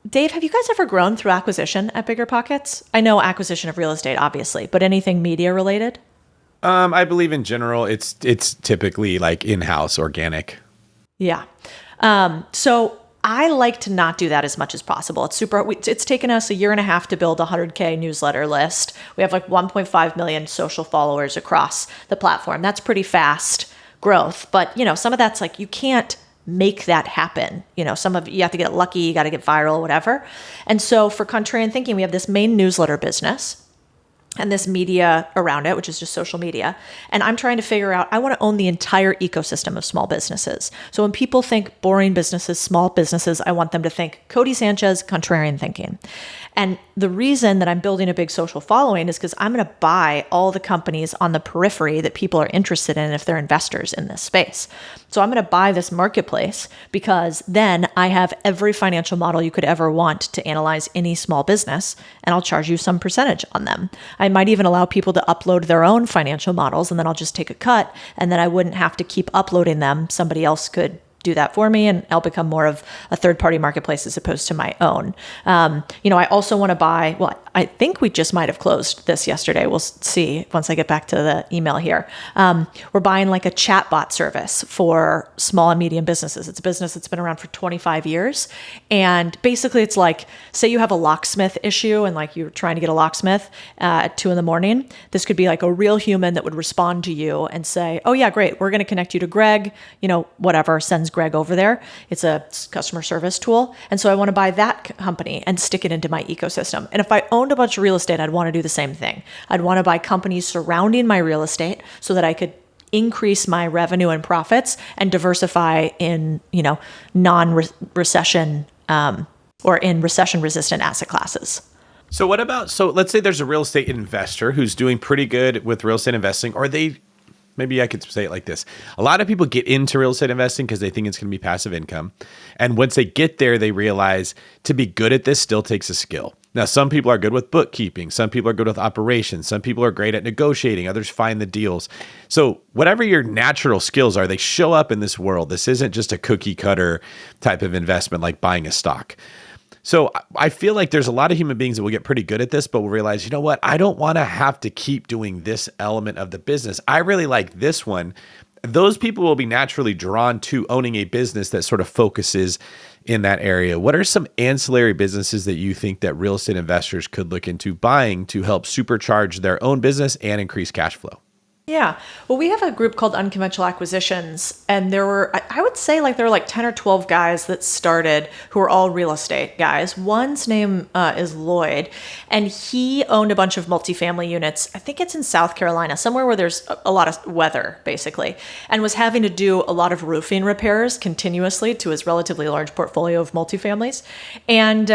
Dave, have you guys ever grown through acquisition at BiggerPockets? I know acquisition of real estate, obviously, but anything media related? I believe in general, it's typically in-house organic. Yeah. So I like to not do that as much as possible. It's taken us 1.5 years to build a 100K newsletter list. We have 1.5 million social followers across the platform. That's pretty fast growth. But, some of that's you can't make that happen. Some of you have to get lucky, you got to get viral, whatever. And so for Contrarian Thinking, we have this main newsletter business and this media around it, which is just social media. And I'm trying to figure out, I want to own the entire ecosystem of small businesses. So when people think boring businesses, small businesses, I want them to think Codie Sanchez, Contrarian Thinking. And the reason that I'm building a big social following is because I'm going to buy all the companies on the periphery that people are interested in if they're investors in this space. So I'm going to buy this marketplace because then I have every financial model you could ever want to analyze any small business, and I'll charge you some percentage on them. I might even allow people to upload their own financial models, and then I'll just take a cut, and then I wouldn't have to keep uploading them. Somebody else could do that for me, and I'll become more of a third-party marketplace as opposed to my own. I also want to buy, I think we just might have closed this yesterday. We'll see once I get back to the email here. We're buying a chatbot service for small and medium businesses. It's a business that's been around for 25 years. And basically it's say you have a locksmith issue and you're trying to get a locksmith at 2 a.m. This could be a real human that would respond to you and say, oh yeah, great. We're going to connect you to Greg, whatever, sends Greg over there. It's a customer service tool. And so I want to buy that company and stick it into my ecosystem. And if I owned a bunch of real estate, I'd want to do the same thing. I'd want to buy companies surrounding my real estate so that I could increase my revenue and profits and diversify in, non-recession or in recession-resistant asset classes. So what about, so let's say there's a real estate investor who's doing pretty good with real estate investing, or maybe I could say it like this. A lot of people get into real estate investing because they think it's going to be passive income. And once they get there, they realize to be good at this still takes a skill. Now, some people are good with bookkeeping. Some people are good with operations. Some people are great at negotiating. Others find the deals. So whatever your natural skills are, they show up in this world. This isn't just a cookie cutter type of investment like buying a stock. So I feel like there's a lot of human beings that will get pretty good at this, but will realize, you know what? I don't want to have to keep doing this element of the business. I really like this one. Those people will be naturally drawn to owning a business that sort of focuses in that area. What are some ancillary businesses that you think that real estate investors could look into buying to help supercharge their own business and increase cash flow? Yeah. Well, we have a group called Unconventional Acquisitions, and there were, I would say like there were like 10 or 12 guys that started who are all real estate guys. One's name is Lloyd, and he owned a bunch of multifamily units. I think it's in South Carolina, somewhere where there's a lot of weather, basically, and was having to do a lot of roofing repairs continuously to his relatively large portfolio of multifamilies. And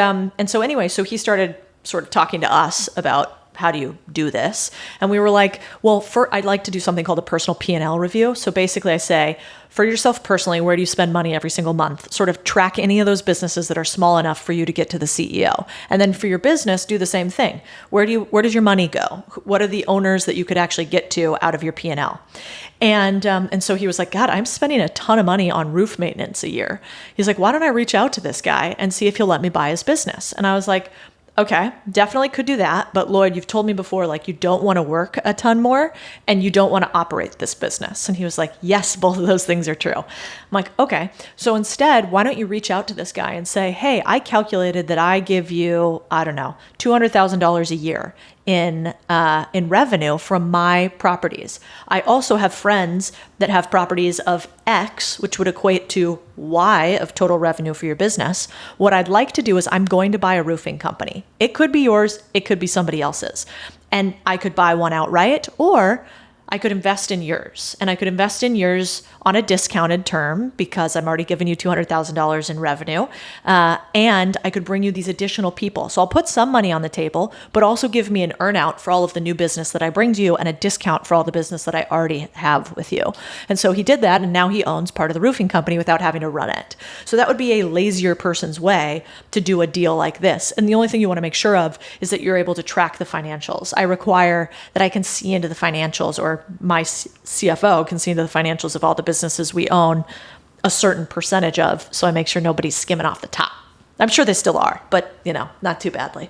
so anyway, so he started sort of talking to us about how do you do this? And we were like, well, I'd like to do something called a personal P&L review. So basically I say, for yourself personally, where do you spend money every single month? Sort of track any of those businesses that are small enough for you to get to the CEO. And then for your business, do the same thing. Where does your money go? What are the owners that you could actually get to out of your P&L? And so he was like, God, I'm spending a ton of money on roof maintenance a year. He's like, why don't I reach out to this guy and see if he'll let me buy his business? And I was like, okay, definitely could do that. But Lloyd, you've told me before, like you don't want to work a ton more and you don't want to operate this business. And he was like, yes, both of those things are true. I'm like, okay. So instead, why don't you reach out to this guy and say, hey, I calculated that I give you, I don't know, $200,000 a year in revenue from my properties. I also have friends that have properties of X, which would equate to Y of total revenue for your business. What I'd like to do is I'm going to buy a roofing company. It could be yours. It could be somebody else's. And I could buy one outright, or I could invest in yours. And I could invest in yours on a discounted term because I'm already giving you $200,000 in revenue. And I could bring you these additional people. So I'll put some money on the table, but also give me an earnout for all of the new business that I bring to you and a discount for all the business that I already have with you. And so he did that, and now he owns part of the roofing company without having to run it. So that would be a lazier person's way to do a deal like this. And the only thing you want to make sure of is that you're able to track the financials. I require that I can see into the financials, or my CFO can see into the financials of all the businesses we own a certain percentage of, so I make sure nobody's skimming off the top. I'm sure they still are, but not too badly.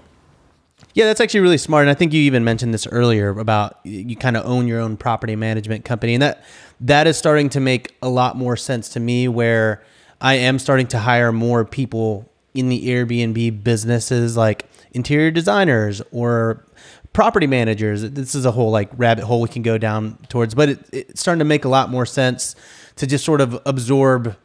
Yeah, that's actually really smart. And I think you even mentioned this earlier about you kind of own your own property management company. And that is starting to make a lot more sense to me, where I am starting to hire more people in the Airbnb businesses, like interior designers or property managers. This is a whole like rabbit hole we can go down towards, but it's starting to make a lot more sense to just sort of absorb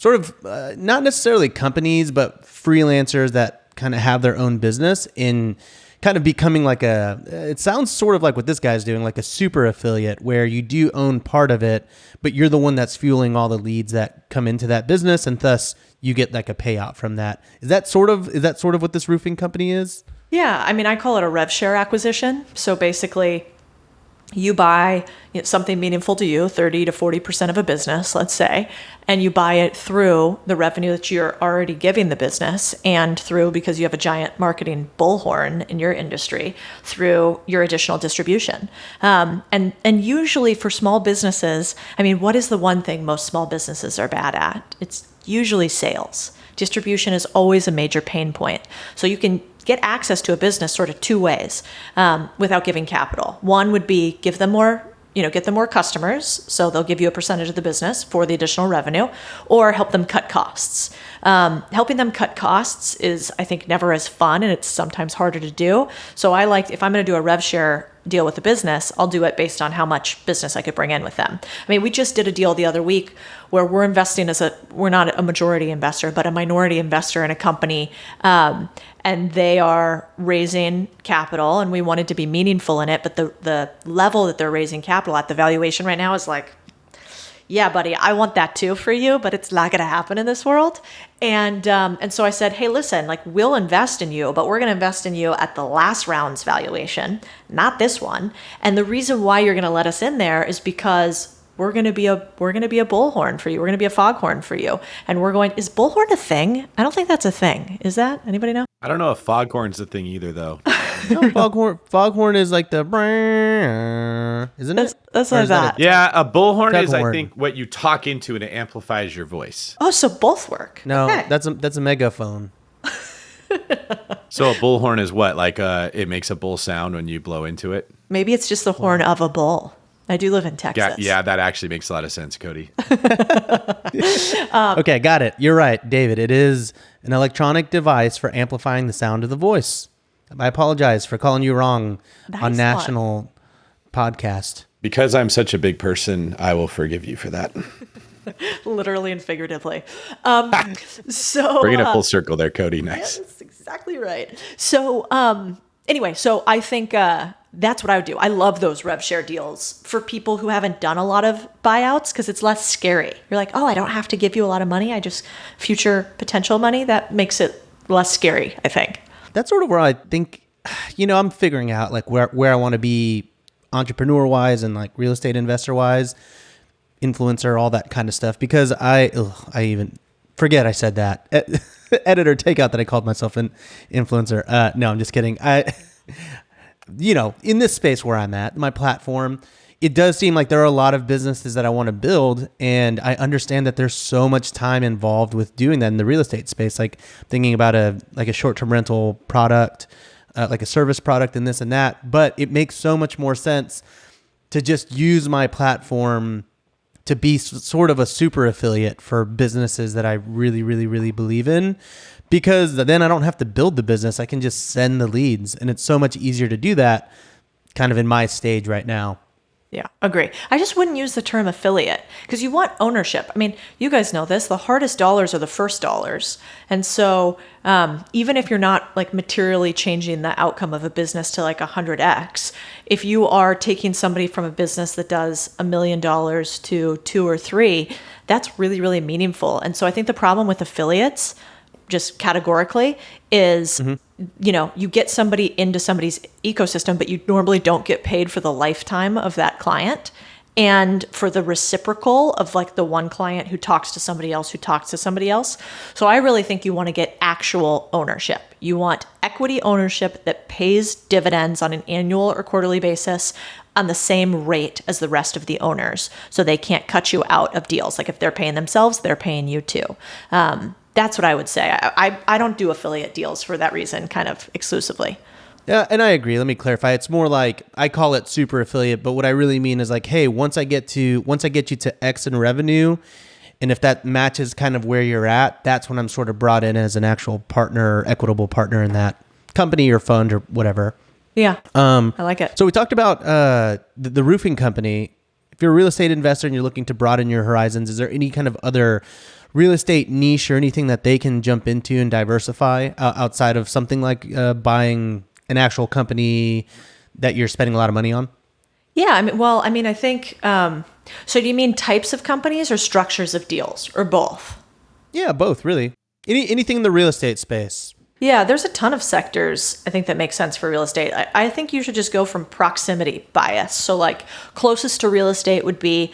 not necessarily companies, but freelancers that kind of have their own business in kind of becoming like it sounds sort of like what this guy's doing, like a super affiliate where you do own part of it, but you're the one that's fueling all the leads that come into that business. And thus you get like a payout from that. Is that sort of what this roofing company is? Yeah, I mean, I call it a rev share acquisition. So basically, you buy something meaningful to you, 30 to 40% of a business, let's say, and you buy it through the revenue that you're already giving the business, and through, because you have a giant marketing bullhorn in your industry, through your additional distribution. And usually for small businesses, I mean, what is the one thing most small businesses are bad at? It's usually sales. Distribution is always a major pain point. So you can get access to a business sort of two ways without giving capital. One would be get them more customers, so they'll give you a percentage of the business for the additional revenue, or help them cut costs. Helping them cut costs is, I think, never as fun, and it's sometimes harder to do. So I like, if I'm going to do a rev share deal with a business, I'll do it based on how much business I could bring in with them. I mean, we just did a deal the other week where we're investing we're not a majority investor, but a minority investor in a company, and they are raising capital, and we wanted to be meaningful in it, but the level that they're raising capital at, the valuation right now is like, yeah, buddy, I want that too for you, but it's not going to happen in this world. And so I said, hey, listen, like we'll invest in you, but we're going to invest in you at the last round's valuation, not this one. And the reason why you're going to let us in there is because we're going to be a bullhorn for you. We're going to be a foghorn for you. And is bullhorn a thing? I don't think that's a thing. Is that? Anybody know? I don't know if foghorn's a thing either, though. No, foghorn is like the, isn't it? That's Or what I is that thought. Yeah, a bullhorn is, I Cughorn. think, what you talk into and it amplifies your voice. Oh, so both work. No, Okay. that's a megaphone. So a bullhorn is what? Like it makes a bull sound when you blow into it? Maybe it's just the horn of a bull. I do live in Texas. Yeah, that actually makes a lot of sense, Codie. Okay, got it. You're right, David. It is an electronic device for amplifying the sound of the voice. I apologize for calling you wrong Nice on one. national podcast. Because I'm such a big person, I will forgive you for that. Literally and figuratively. So Bringing it full circle there, Codie. Nice. that's exactly right. So anyway, so I think that's what I would do. I love those rev share deals for people who haven't done a lot of buyouts because it's less scary. You're like, oh, I don't have to give you a lot of money. I just future potential money. That makes it less scary, I think. That's sort of where I think, I'm figuring out like where I want to be entrepreneur wise and like real estate investor wise, influencer, all that kind of stuff. Because I even forget I said that. Editor, take out that I called myself an influencer. No, I'm just kidding. In this space where I'm at, my platform, it does seem like there are a lot of businesses that I want to build. And I understand that there's so much time involved with doing that in the real estate space, like thinking about a short-term rental product, like a service product and this and that. But it makes so much more sense to just use my platform to be sort of a super affiliate for businesses that I really, really, really believe in. Because then I don't have to build the business. I can just send the leads. And it's so much easier to do that kind of in my stage right now. Yeah, agree. I just wouldn't use the term affiliate because you want ownership. I mean, you guys know this. The hardest dollars are the first dollars. And so even if you're not like materially changing the outcome of a business to like 100x, if you are taking somebody from a business that does $1 million to 2 or 3, that's really, really meaningful. And so I think the problem with affiliates, just categorically, is you get somebody into somebody's ecosystem, but you normally don't get paid for the lifetime of that client and for the reciprocal of like the one client who talks to somebody else who talks to somebody else. So I really think you want to get actual ownership. You want equity ownership that pays dividends on an annual or quarterly basis on the same rate as the rest of the owners. So they can't cut you out of deals. Like if they're paying themselves, they're paying you too. That's what I would say. I don't do affiliate deals for that reason, kind of exclusively. Yeah, and I agree. Let me clarify. It's more like I call it super affiliate, but what I really mean is like, hey, once I get you to X in revenue, and if that matches kind of where you're at, that's when I'm sort of brought in as an actual partner, equitable partner in that company or fund or whatever. Yeah, I like it. So we talked about the roofing company. If you're a real estate investor and you're looking to broaden your horizons, is there any kind of other real estate niche or anything that they can jump into and diversify outside of something like buying an actual company that you're spending a lot of money on? Yeah, I think, so do you mean types of companies or structures of deals or both? Yeah, both really. Anything in the real estate space. Yeah, there's a ton of sectors I think that make sense for real estate. I think you should just go from proximity bias. So like closest to real estate would be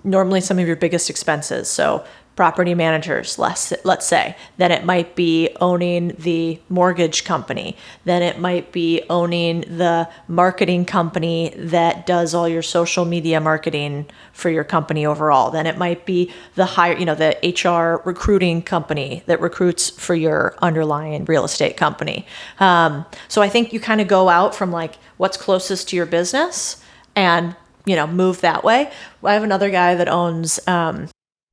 normally some of your biggest expenses. So property managers, let's say. Then it might be owning the mortgage company. Then it might be owning the marketing company that does all your social media marketing for your company overall. Then it might be the HR recruiting company that recruits for your underlying real estate company. So I think you kind of go out from like what's closest to your business and, move that way. I have another guy that owns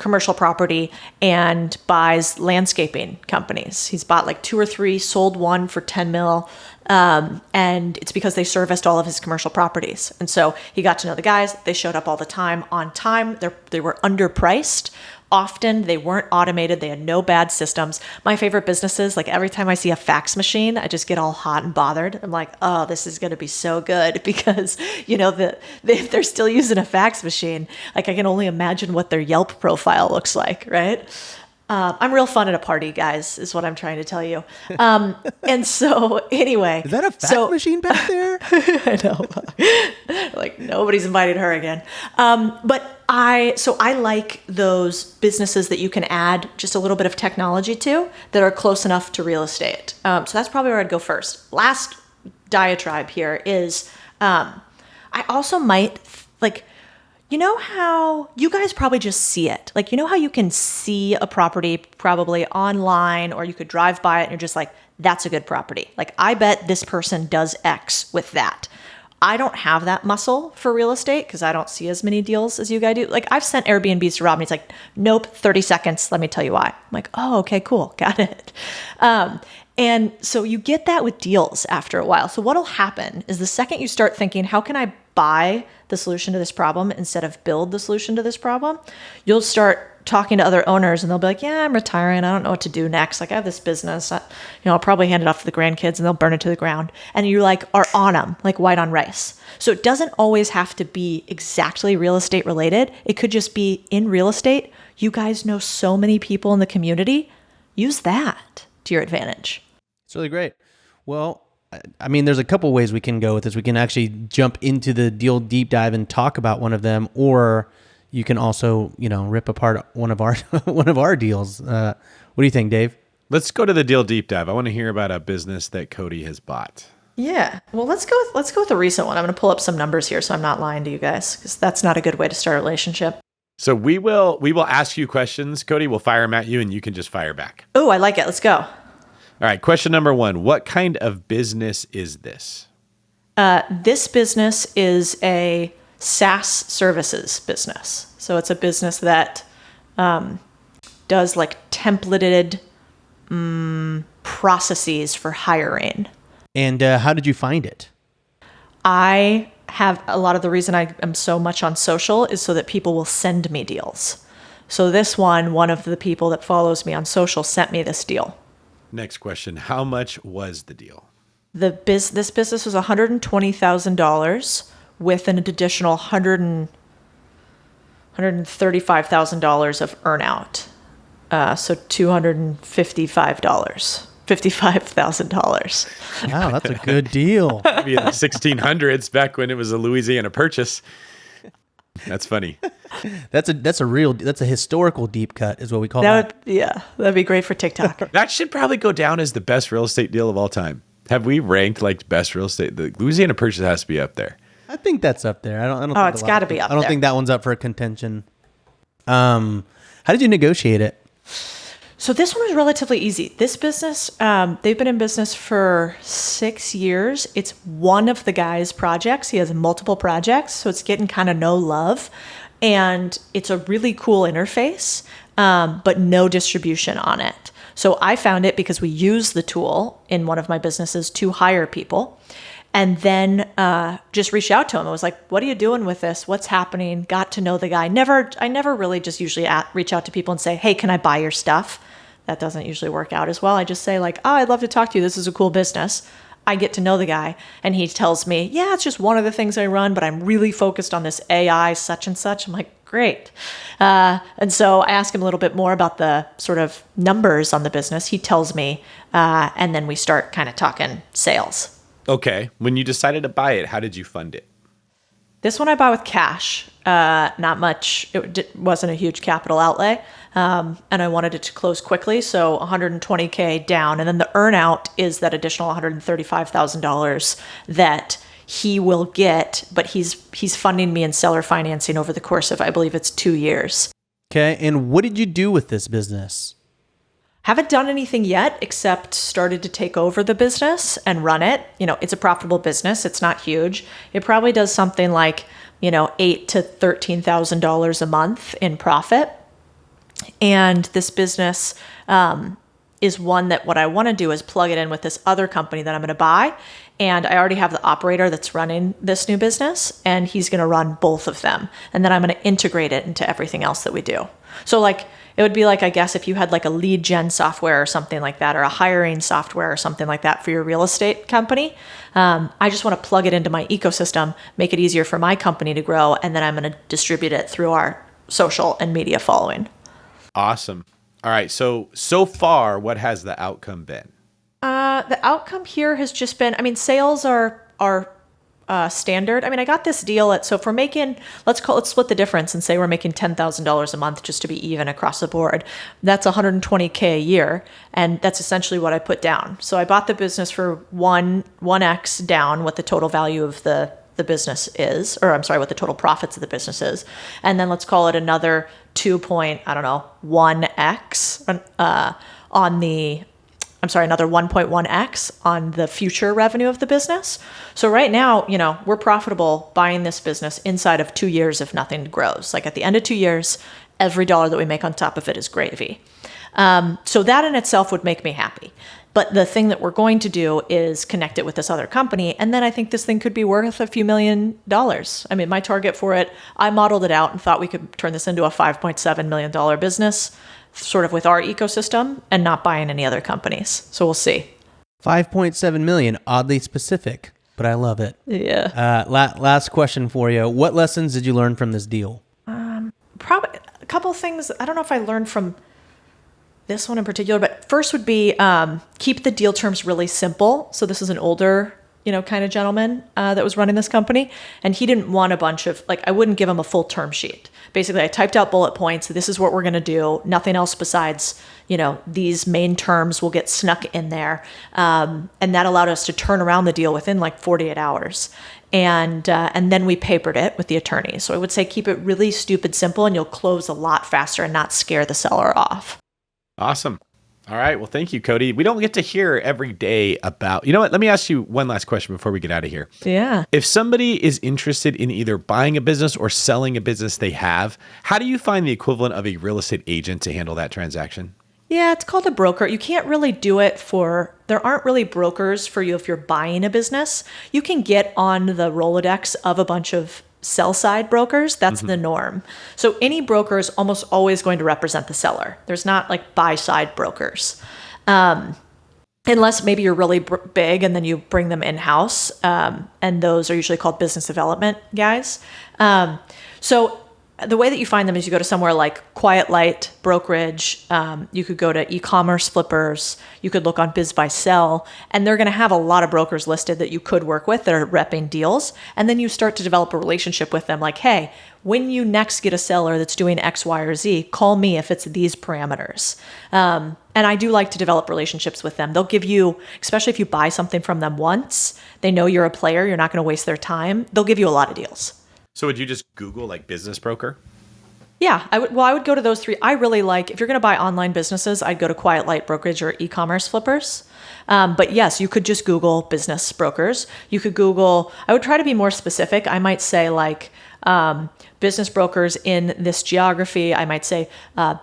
commercial property and buys landscaping companies. He's bought like 2 or 3, sold one for 10 mil. And it's because they serviced all of his commercial properties. And so he got to know the guys. They showed up all the time on time. They were underpriced, Often they weren't automated. They had no bad systems. My favorite businesses, like every time I see a fax machine, I just get all hot and bothered. I'm like, oh, this is going to be so good because, if they're still using a fax machine, like I can only imagine what their Yelp profile looks like, right? I'm real fun at a party, guys, is what I'm trying to tell you. And so anyway. Is that a fax machine back there? I know. Like nobody's invited her again. But I like those businesses that you can add just a little bit of technology to that are close enough to real estate. So that's probably where I'd go first. Last diatribe here is I also might how you guys probably just see it? Like, how you can see a property probably online or you could drive by it and you're just like, that's a good property. Like, I bet this person does X with that. I don't have that muscle for real estate because I don't see as many deals as you guys do. Like, I've sent Airbnbs to Rob and he's like, nope, 30 seconds. Let me tell you why. I'm like, oh, okay, cool. Got it. And so you get that with deals after a while. So what'll happen is the second you start thinking, how can I buy the solution to this problem instead of build the solution to this problem, you'll start talking to other owners and they'll be like, yeah, I'm retiring. I don't know what to do next. Like I have this business, I'll probably hand it off to the grandkids and they'll burn it to the ground. And you are on them like white on rice. So it doesn't always have to be exactly real estate related. It could just be in real estate. You guys know so many people in the community. Use that to your advantage. It's really great. Well, I mean, there's a couple ways we can go with this. We can actually jump into the deal deep dive and talk about one of them, or you can also, rip apart one of our deals. What do you think, Dave? Let's go to the deal deep dive. I want to hear about a business that Codie has bought. Yeah. Well, let's go with a recent one. I'm going to pull up some numbers here so I'm not lying to you guys because that's not a good way to start a relationship. So we will ask you questions, Codie. We'll fire them at you and you can just fire back. Oh, I like it. Let's go. All right, question number 1. What kind of business is this? This business is a SaaS services business. So it's a business that does like templated processes for hiring. And how did you find it? I have a lot of the reason I am so much on social is so that people will send me deals. So this one of the people that follows me on social sent me this deal. Next question. How much was the deal? This business was $120,000 with an additional $135,000 of earnout. So $55,000. Wow, that's a good deal. Maybe in the 1600s, back when it was a Louisiana Purchase. That's funny. That's a historical deep cut is what we call that. That'd be great for TikTok. That should probably go down as the best real estate deal of all time. Have we ranked like best real estate? The Louisiana Purchase has to be up there. I think that's up there. I don't. Oh, it's got to be up there. I don't think that one's up for contention. How did you negotiate it? So this one was relatively easy. This business, they've been in business for 6 years. It's one of the guy's projects. He has multiple projects, so it's getting kind of no love. And it's a really cool interface, but no distribution on it. So I found it because we use the tool in one of my businesses to hire people. And then just reached out to him. I was like, what are you doing with this? What's happening? Got to know the guy. I never really just usually reach out to people and say, hey, can I buy your stuff? That doesn't usually work out as well. I just say like, oh, I'd love to talk to you. This is a cool business. I get to know the guy and he tells me, yeah, it's just one of the things I run, but I'm really focused on this AI such and such. I'm like, great. And so I ask him a little bit more about the sort of numbers on the business. He tells me, and then we start kind of talking sales. Okay. When you decided to buy it, how did you fund it? This one I bought with cash, not much. It wasn't a huge capital outlay, and I wanted it to close quickly, so $120K down. And then the earnout is that additional $135,000 that he will get, but he's funding me in seller financing over the course of, I believe it's 2 years. Okay, and what did you do with this business? Haven't done anything yet except started to take over the business and run it. It's a profitable business. It's not huge. It probably does something like, $8,000 to $13,000 a month in profit. And this business is one that what I want to do is plug it in with this other company that I'm going to buy. And I already have the operator that's running this new business, and he's going to run both of them. And then I'm going to integrate it into everything else that we do. So like, it would be like, I guess, if you had like a lead gen software or something like that, or a hiring software or something like that for your real estate company. I just want to plug it into my ecosystem, make it easier for my company to grow, and then I'm going to distribute it through our social and media following. Awesome. All right. So far, what has the outcome been? The outcome here has just been, I mean, sales are standard. I mean, I got this deal so if we're making, let's split the difference and say we're making $10,000 a month just to be even across the board. That's $120K a year. And that's essentially what I put down. So I bought the business for 1x down what the total value of the business is, or I'm sorry, what the total profits of the business is. And then let's call it another 1x another 1.1x on the future revenue of the business. So right now, we're profitable buying this business inside of 2 years if nothing grows. Like at the end of 2 years, every dollar that we make on top of it is gravy. So that in itself would make me happy. But the thing that we're going to do is connect it with this other company. And then I think this thing could be worth a few $1 million. I mean, my target for it, I modeled it out and thought we could turn this into a $5.7 million business, sort of with our ecosystem and not buying any other companies. So we'll see. 5.7 million, oddly specific, but I love it. Yeah. Last question for you. What lessons did you learn from this deal? Probably a couple of things. I don't know if I learned from this one in particular, but first would be keep the deal terms really simple. So this is an older, kind of gentleman that was running this company, and he didn't want a bunch of, I wouldn't give him a full term sheet. Basically, I typed out bullet points. This is what we're going to do. Nothing else besides, these main terms will get snuck in there. And that allowed us to turn around the deal within 48 hours. And then we papered it with the attorney. So I would say keep it really stupid simple, and you'll close a lot faster and not scare the seller off. Awesome. All right. Well, thank you, Codie. We don't get to hear every day about, you know what? Let me ask you one last question before we get out of here. Yeah. If somebody is interested in either buying a business or selling a business they have, how do you find the equivalent of a real estate agent to handle that transaction? Yeah, it's called a broker. You can't really do it there aren't really brokers for you if you're buying a business. You can get on the Rolodex of a bunch of sell-side brokers. That's the norm. So any broker is almost always going to represent the seller. There's not buy-side brokers. Unless maybe you're really big and then you bring them in-house. And those are usually called business development guys. So the way that you find them is you go to somewhere like Quiet Light Brokerage. You could go to e-commerce flippers. You could look on Biz by Sell, and they're going to have a lot of brokers listed that you could work with that are repping deals. And then you start to develop a relationship with them. Like, hey, when you next get a seller that's doing X, Y, or Z, call me if it's these parameters. And I do like to develop relationships with them. They'll give you, especially if you buy something from them once, they know you're a player. You're not going to waste their time. They'll give you a lot of deals. So would you just Google business broker? Yeah, I would go to those three. I really if you're going to buy online businesses, I'd go to Quiet Light Brokerage or e-commerce flippers. But yes, you could just Google business brokers. You could Google, I would try to be more specific. I might say business brokers in this geography. I might say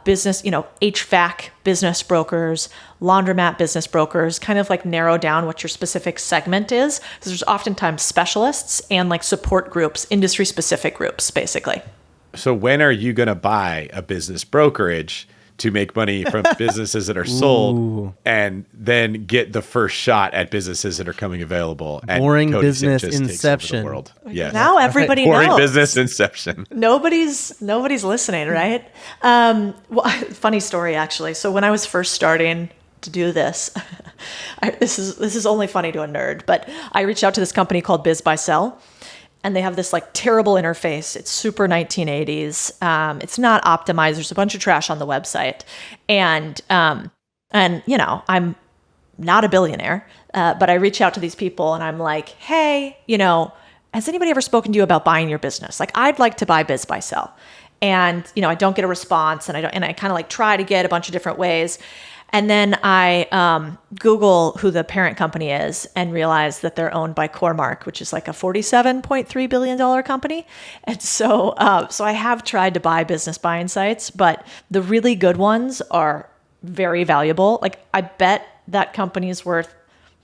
business, HVAC business brokers, laundromat business brokers, kind of narrow down what your specific segment is. Because there's oftentimes specialists and support groups, industry specific groups, basically. So when are you going to buy a business brokerage to make money from businesses that are sold and then get the first shot at businesses that are coming available? Boring Codie business Sanchez takes over inception. the world. Yes. Now everybody Boring knows. business inception. Nobody's listening, right? Funny story, actually. So when I was first starting to do this, this is only funny to a nerd, but I reached out to this company called Biz by Sell. And they have this terrible interface. It's super 1980s. It's not optimized. There's a bunch of trash on the website. And I'm not a billionaire, but I reach out to these people and I'm like, hey, has anybody ever spoken to you about buying your business? I'd like to buy Biz by Sell. And, I don't get a response, and I kind of try to get a bunch of different ways. And then I Google who the parent company is and realize that they're owned by Cormark, which is a $47.3 billion company. And so I have tried to buy business buying sites, but the really good ones are very valuable. Like I bet that company is worth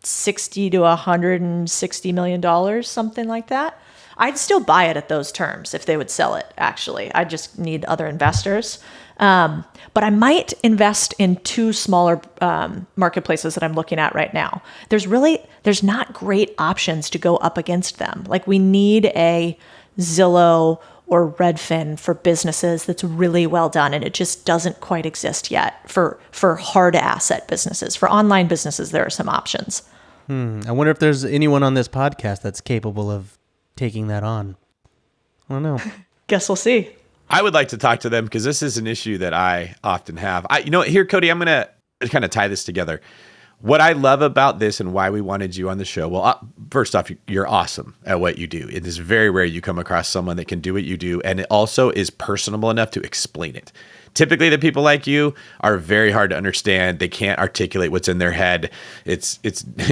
60 to 160 million dollars, something like that. I'd still buy it at those terms if they would sell it, actually. I just need other investors. But I might invest in two smaller marketplaces that I'm looking at right now. There's not great options to go up against them. Like we need a Zillow or Redfin for businesses that's really well done, and it just doesn't quite exist yet for hard asset businesses. For online businesses, there are some options. I wonder if there's anyone on this podcast that's capable of taking that on. I don't know. Guess we'll see. I would like to talk to them because this is an issue that I often have. Here, Codie, I'm going to kind of tie this together. What I love about this and why we wanted you on the show, well, first off, you're awesome at what you do. It is very rare you come across someone that can do what you do, and it also is personable enough to explain it. Typically, the people like you are very hard to understand. They can't articulate what's in their head. It's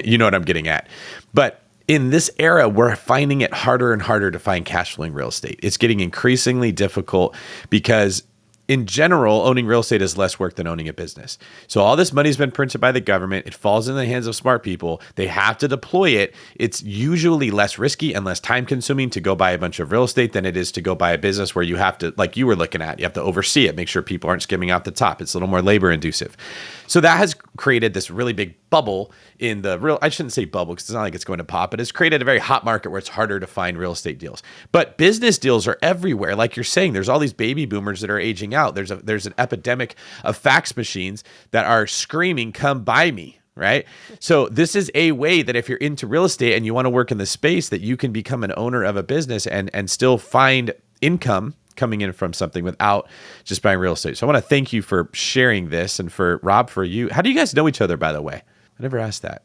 you know what I'm getting at. But in this era, we're finding it harder and harder to find cash flowing real estate. It's getting increasingly difficult because in general, owning real estate is less work than owning a business. So all this money's been printed by the government. It falls in the hands of smart people. They have to deploy it. It's usually less risky and less time consuming to go buy a bunch of real estate than it is to go buy a business where you have to, like you were looking at, you have to oversee it, make sure people aren't skimming off the top. It's a little more labor inducive. So that has created this really big bubble in the real, I shouldn't say bubble because it's not like it's going to pop, but it's created a very hot market where it's harder to find real estate deals. But business deals are everywhere. Like you're saying, there's all these baby boomers that are aging out. There's an epidemic of fax machines that are screaming, come buy me. Right. So this is a way that if you're into real estate and you want to work in the space, that you can become an owner of a business and still find income coming in from something without just buying real estate. So I want to thank you for sharing this, and for Rob, for you. How do you guys know each other, by the way? I never asked that.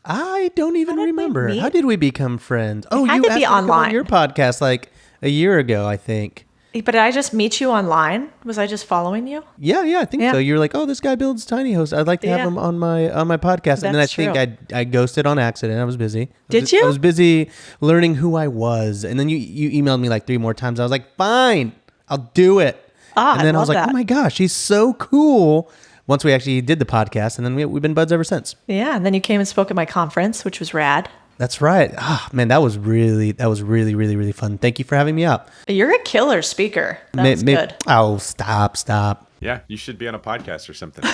I don't even remember. How did we become friends? Oh, you asked me to come on your podcast like a year ago, I think. But did I just meet you online? Was I just following you? Yeah, I think so. You're like, oh, this guy builds tiny houses. I'd like to have him on my podcast. And then I think I ghosted on accident. I was busy. Did you? I was busy learning who I was. And then you emailed me like 3 more times. I was like, fine, I'll do it. And then I was like, oh my gosh, he's so cool. Once we actually did the podcast, and then we've been buds ever since. Yeah, and then you came and spoke at my conference, which was rad. That's right. Man, that was really, really fun. Thank you for having me out. You're a killer speaker. That's good. Oh, stop. Yeah, you should be on a podcast or something.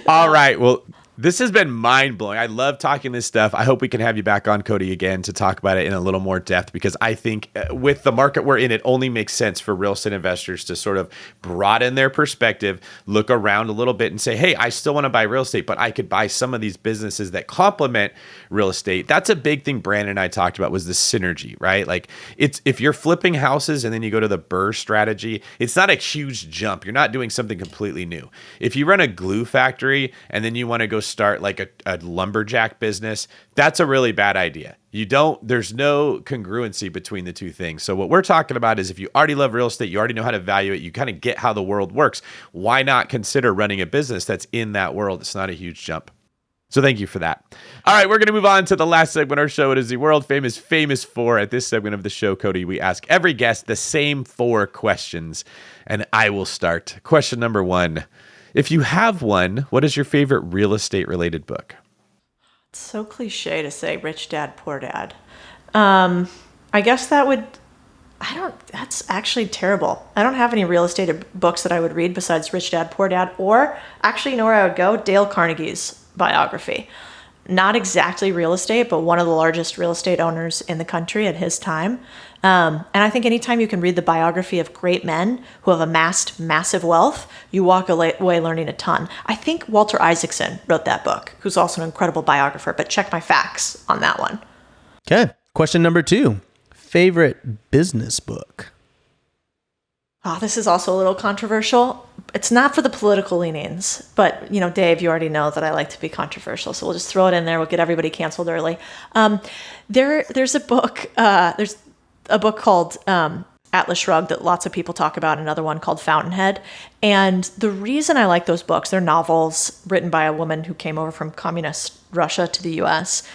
All right. Well, this has been mind-blowing. I love talking this stuff. I hope we can have you back on, Codie, again to talk about it in a little more depth, because I think with the market we're in, it only makes sense for real estate investors to sort of broaden their perspective, look around a little bit and say, hey, I still want to buy real estate, but I could buy some of these businesses that complement real estate. That's a big thing Brandon and I talked about, was the synergy, right? Like if you're flipping houses and then you go to the BRRRR strategy, it's not a huge jump. You're not doing something completely new. If you run a glue factory and then you want to go start like a lumberjack business, that's a really bad idea. There's no congruency between the two things. So what we're talking about is, if you already love real estate, you already know how to value it, you kind of get how the world works, why not consider running a business that's in that world? It's not a huge jump. So thank you for that. All right, we're going to move on to the last segment of our show. It is the world famous four. At this segment of the show, Codie, we ask every guest the same 4 questions, and I will start. Question number 1. If you have one, what is your favorite real estate related book? It's so cliche to say Rich Dad, Poor Dad. I guess that's actually terrible. I don't have any real estate books that I would read besides Rich Dad, Poor Dad, or actually, you know where I would go? Dale Carnegie's biography. Not exactly real estate, but one of the largest real estate owners in the country at his time. And I think anytime you can read the biography of great men who have amassed massive wealth, you walk away learning a ton. I think Walter Isaacson wrote that book, who's also an incredible biographer, but check my facts on that one. Okay. Question number 2. Favorite business book? Oh, this is also a little controversial. It's not for the political leanings, but Dave, you already know that I like to be controversial, so we'll just throw it in there. We'll get everybody canceled early. There's a book. There's a book called Atlas Shrugged that lots of people talk about. Another one called Fountainhead. And the reason I like those books, they're novels written by a woman who came over from communist Russia to the U.S.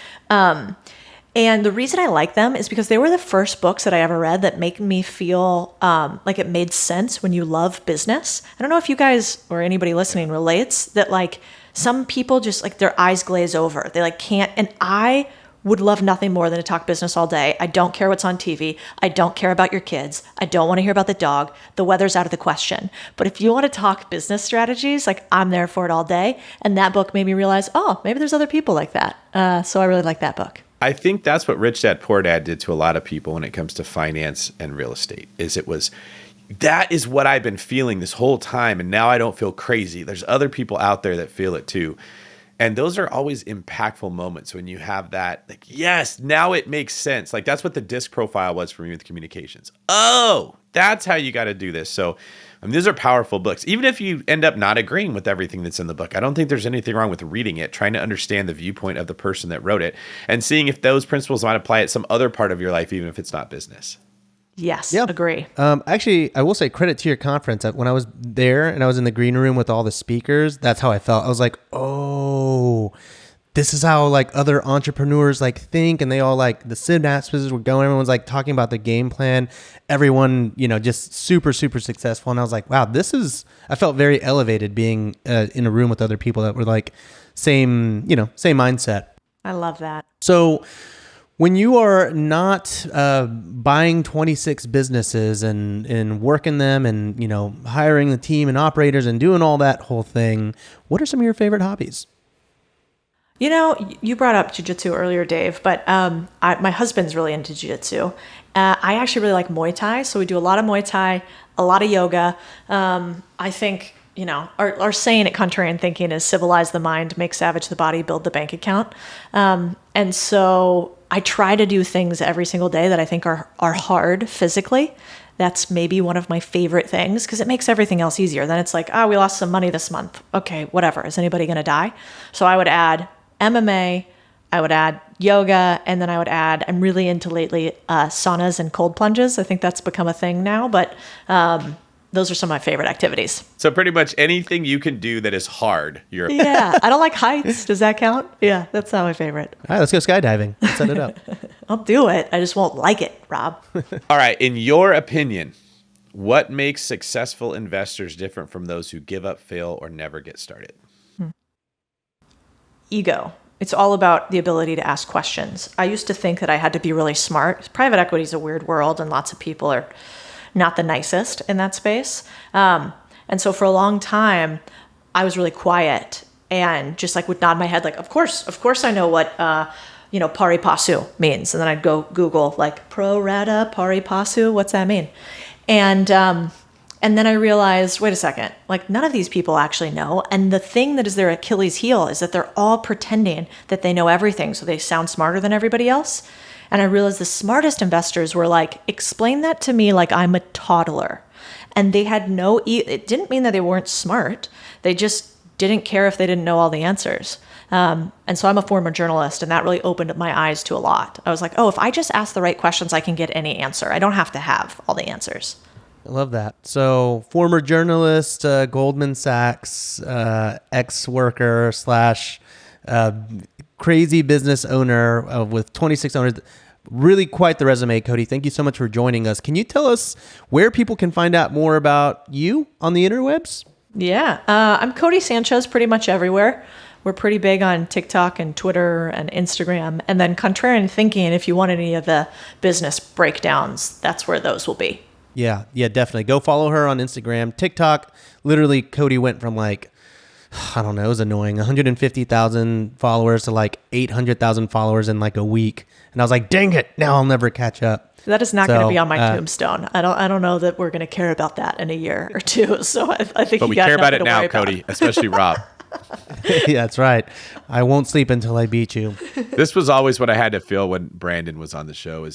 And the reason I like them is because they were the first books that I ever read that make me feel like it made sense when you love business. I don't know if you guys or anybody listening relates that like some people just like their eyes glaze over. They like can't. And I would love nothing more than to talk business all day. I don't care what's on TV. I don't care about your kids. I don't want to hear about the dog. The weather's out of the question. But if you want to talk business strategies, like I'm there for it all day. And that book made me realize, oh, maybe there's other people like that. So I really like that book. I think that's what Rich Dad Poor Dad did to a lot of people when it comes to finance and real estate. That is what I've been feeling this whole time, and now I don't feel crazy. There's other people out there that feel it too. And those are always impactful moments when you have that, like, yes, now it makes sense. Like that's what the disc profile was for me with communications. Oh, that's how you got to do this. So these are powerful books. Even if you end up not agreeing with everything that's in the book, I don't think there's anything wrong with reading it, trying to understand the viewpoint of the person that wrote it, and seeing if those principles might apply at some other part of your life, even if it's not business. Yes, Yep. agree. Actually, I will say credit to your conference. When I was there and I was in the green room with all the speakers, that's how I felt. I was like, oh, this is how like other entrepreneurs like think, and they all like the synapses were going. Everyone's like talking about the game plan. Everyone, just super, super successful. And I was like, wow, I felt very elevated being in a room with other people that were like same mindset. I love that. So when you are not buying 26 businesses and working them and, hiring the team and operators and doing all that whole thing, what are some of your favorite hobbies? You brought up jiu-jitsu earlier, Dave, but my husband's really into jiu-jitsu. I actually really like Muay Thai, so we do a lot of Muay Thai, a lot of yoga. I think, our saying at Contrarian Thinking is civilize the mind, make savage the body, build the bank account. And so I try to do things every single day that I think are hard physically. That's maybe one of my favorite things because it makes everything else easier. Then it's like, we lost some money this month. Okay, whatever. Is anybody going to die? So I would add MMA, I would add yoga, and then I would add, I'm really into lately saunas and cold plunges. I think that's become a thing now, but those are some of my favorite activities. So pretty much anything you can do that is hard, you're Yeah, I don't like heights. Does that count? Yeah, that's not my favorite. All right, let's go skydiving. Let's set it up. I'll do it. I just won't like it, Rob. All right, in your opinion, what makes successful investors different from those who give up, fail, or never get started? Ego. It's all about the ability to ask questions. I used to think that I had to be really smart. Private equity is a weird world, and lots of people are not the nicest in that space. And so for a long time, I was really quiet and just like would nod my head like, of course I know what, pari passu means. And then I'd go Google like pro rata pari passu. What's that mean? And then I realized, wait a second, like none of these people actually know. And the thing that is their Achilles heel is that they're all pretending that they know everything. So they sound smarter than everybody else. And I realized the smartest investors were like, explain that to me like I'm a toddler. And they had it didn't mean that they weren't smart. They just didn't care if they didn't know all the answers. And so I'm a former journalist, and that really opened up my eyes to a lot. I was like, if I just ask the right questions, I can get any answer. I don't have to have all the answers. I love that. So former journalist, Goldman Sachs, ex-worker / crazy business owner with 26 owners. Really quite the resume, Codie. Thank you so much for joining us. Can you tell us where people can find out more about you on the interwebs? Yeah, I'm Codie Sanchez pretty much everywhere. We're pretty big on TikTok and Twitter and Instagram. And then Contrarian Thinking, if you want any of the business breakdowns, that's where those will be. Yeah, definitely. Go follow her on Instagram. TikTok, literally, Codie went from like, I don't know, it was annoying, 150,000 followers to like 800,000 followers in like a week. And I was like, dang it, now I'll never catch up. That is not going to be on my tombstone. I don't know that we're going to care about that in a year or two. So I think but we care about it now, Codie, especially Rob. Yeah, that's right. I won't sleep until I beat you. This was always what I had to feel when Brandon was on the show.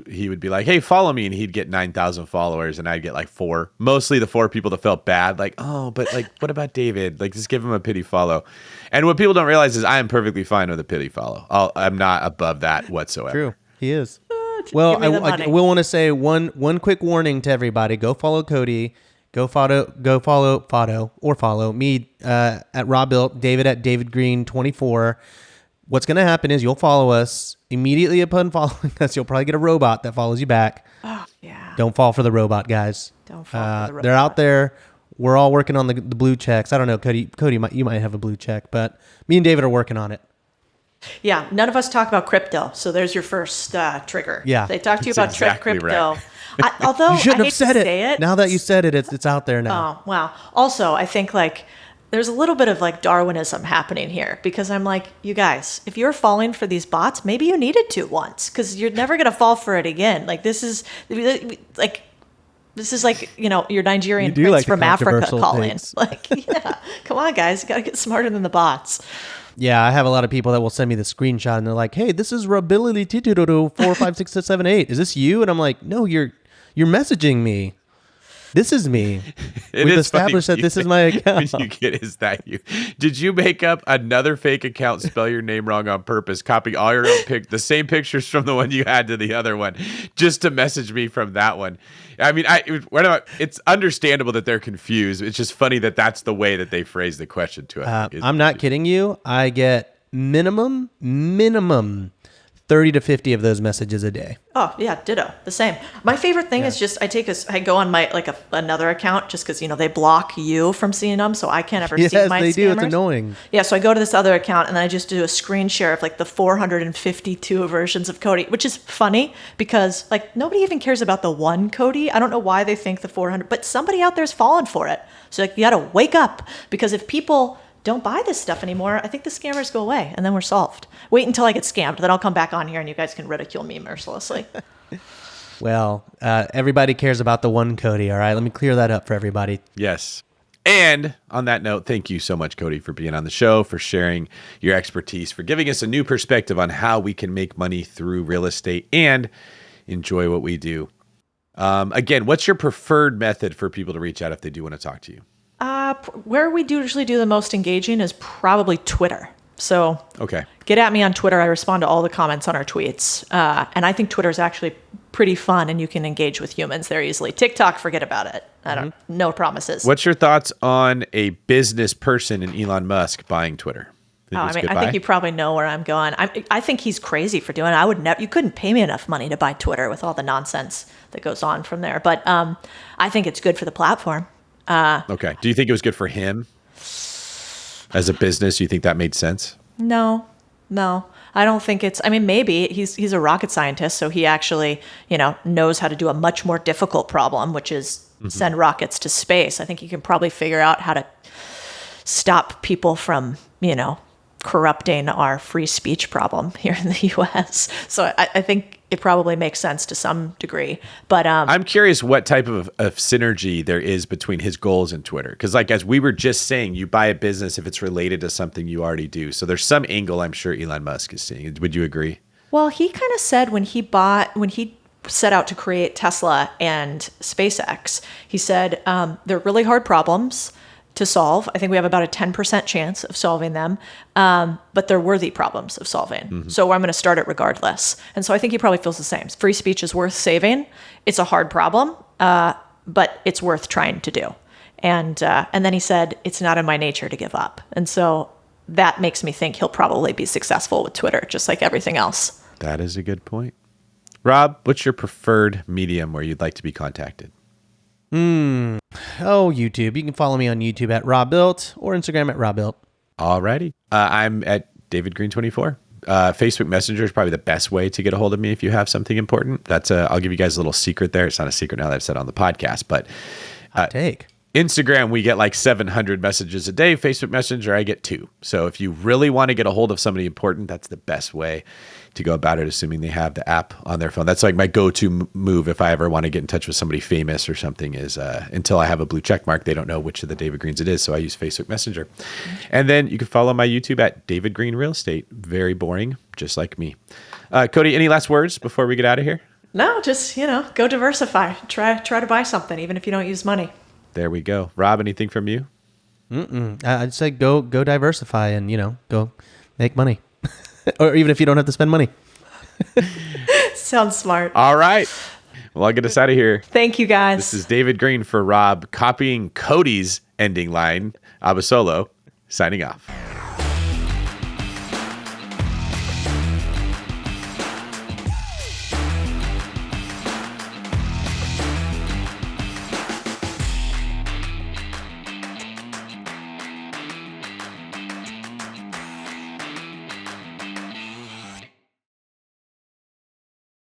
He would be like, "Hey, follow me," and he'd get 9,000 followers, and I'd get like 4. Mostly the 4 people that felt bad, like, "Oh, but like, what about David? Like, just give him a pity follow." And what people don't realize is I am perfectly fine with a pity follow. I'm not above that whatsoever. True, he is. Well, I will want to say one quick warning to everybody: go follow Codie. Go follow me at Rob Built, David at David Green 24. what's going to happen is you'll follow us. Immediately upon following us, you'll probably get a robot that follows you back. Oh, yeah. Don't fall for the robot, guys. Don't fall for the robot. They're out there. We're all working on the blue checks. I don't know, Cody, you might have a blue check, but me and David are working on it. Yeah, none of us talk about crypto, so there's your first trigger. Yeah. They talk to you That's about exactly crypto. right. Although You shouldn't I have hate said to it. say it. Now that you said it, it's out there now. Oh, wow. Also, I think like there's a little bit of like Darwinism happening here because I'm like, you guys, if you're falling for these bots, maybe you needed to once because you're never going to fall for it again. Like this is like, your Nigerian You do prince like the from Africa controversial calling. things. Like, yeah, come on, guys, you got to get smarter than the bots. Yeah, I have a lot of people that will send me the screenshot and they're like, "Hey, this is Rability 45678. Is this you?" And I'm like, "No, you're messaging me. This is me. It We've is funny established that you this is think- my account." When you get, is that you? Did you make up another fake account, spell your name wrong on purpose, copy all your own the same pictures from the one you had to the other one, just to message me from that one? I mean, it's understandable that they're confused. It's just funny that that's the way that they phrase the question to it. I'm not kidding you. I get minimum 30 to 50 of those messages a day. Oh yeah, ditto. The same. My favorite thing is just I go on my another account just because they block you from seeing them, so I can't ever see Yes, my they do. It's scammers. annoying. Yeah, so I go to this other account and then I just do a screen share of like the 452 versions of Codie, which is funny because like nobody even cares about the one Codie. I don't know why they think the 400, but somebody out there's fallen for it. So like you got to wake up because if people don't buy this stuff anymore, I think the scammers go away and then we're solved. Wait until I get scammed, then I'll come back on here and you guys can ridicule me mercilessly. Well, everybody cares about the one Codie, all right? Let me clear that up for everybody. Yes. And on that note, thank you so much, Codie, for being on the show, for sharing your expertise, for giving us a new perspective on how we can make money through real estate and enjoy what we do. Again, what's your preferred method for people to reach out if they do want to talk to you? Where we usually do the most engaging is probably Twitter. So Okay. get at me on Twitter. I respond to all the comments on our tweets. And I think Twitter is actually pretty fun and you can engage with humans there easily. TikTok, forget about it. No promises. What's your thoughts on a business person in Elon Musk buying Twitter? I think you probably know where I'm going. I think he's crazy for doing it. I would never. You couldn't pay me enough money to buy Twitter with all the nonsense that goes on from there. But I think it's good for the platform. Okay. Do you think it was good for him as a business? Do you think that made sense? No, I don't think it's. I mean, maybe he's a rocket scientist, so he actually knows how to do a much more difficult problem, which is send rockets to space. I think he can probably figure out how to stop people from corrupting our free speech problem here in the U.S. So I think it probably makes sense to some degree. But I'm curious what type of synergy there is between his goals and Twitter. Because like, as we were just saying, you buy a business if it's related to something you already do. So there's some angle I'm sure Elon Musk is seeing. Would you agree? Well, he kind of said when he set out to create Tesla and SpaceX, he said they're really hard problems to solve. I think we have about a 10% chance of solving them, but they're worthy problems of solving. So I'm going to start it regardless. And so I think he probably feels the same. Free speech is worth saving. It's a hard problem, but it's worth trying to do. And then he said, it's not in my nature to give up. And so that makes me think he'll probably be successful with Twitter, just like everything else. That is a good point. Rob, what's your preferred medium where you'd like to be contacted? Oh, YouTube. You can follow me on YouTube at RobBuilt or Instagram at RobBuilt. Alrighty. I'm at David Green 24. Facebook Messenger is probably the best way to get a hold of me if you have something important. I'll give you guys a little secret there. It's not a secret now that I've said it on the podcast, but Take. Instagram, we get like 700 messages a day. Facebook Messenger, I get 2. So if you really want to get a hold of somebody important, that's the best way to go about it, assuming they have the app on their phone. That's like my go-to move if I ever want to get in touch with somebody famous or something is until I have a blue check mark, they don't know which of the David Greens it is. So I use Facebook Messenger. And then you can follow my YouTube at David Green Real Estate. Very boring, just like me. Codie, any last words before we get out of here? No, just, go diversify. Try to buy something, even if you don't use money. There we go. Rob, anything from you? I'd say go diversify and, go make money. Or even if you don't have to spend money. Sounds smart. All right. Well, I'll get us out of here. Thank you, guys. This is David Green for Rob, copying Codie's ending line, Abasolo, signing off.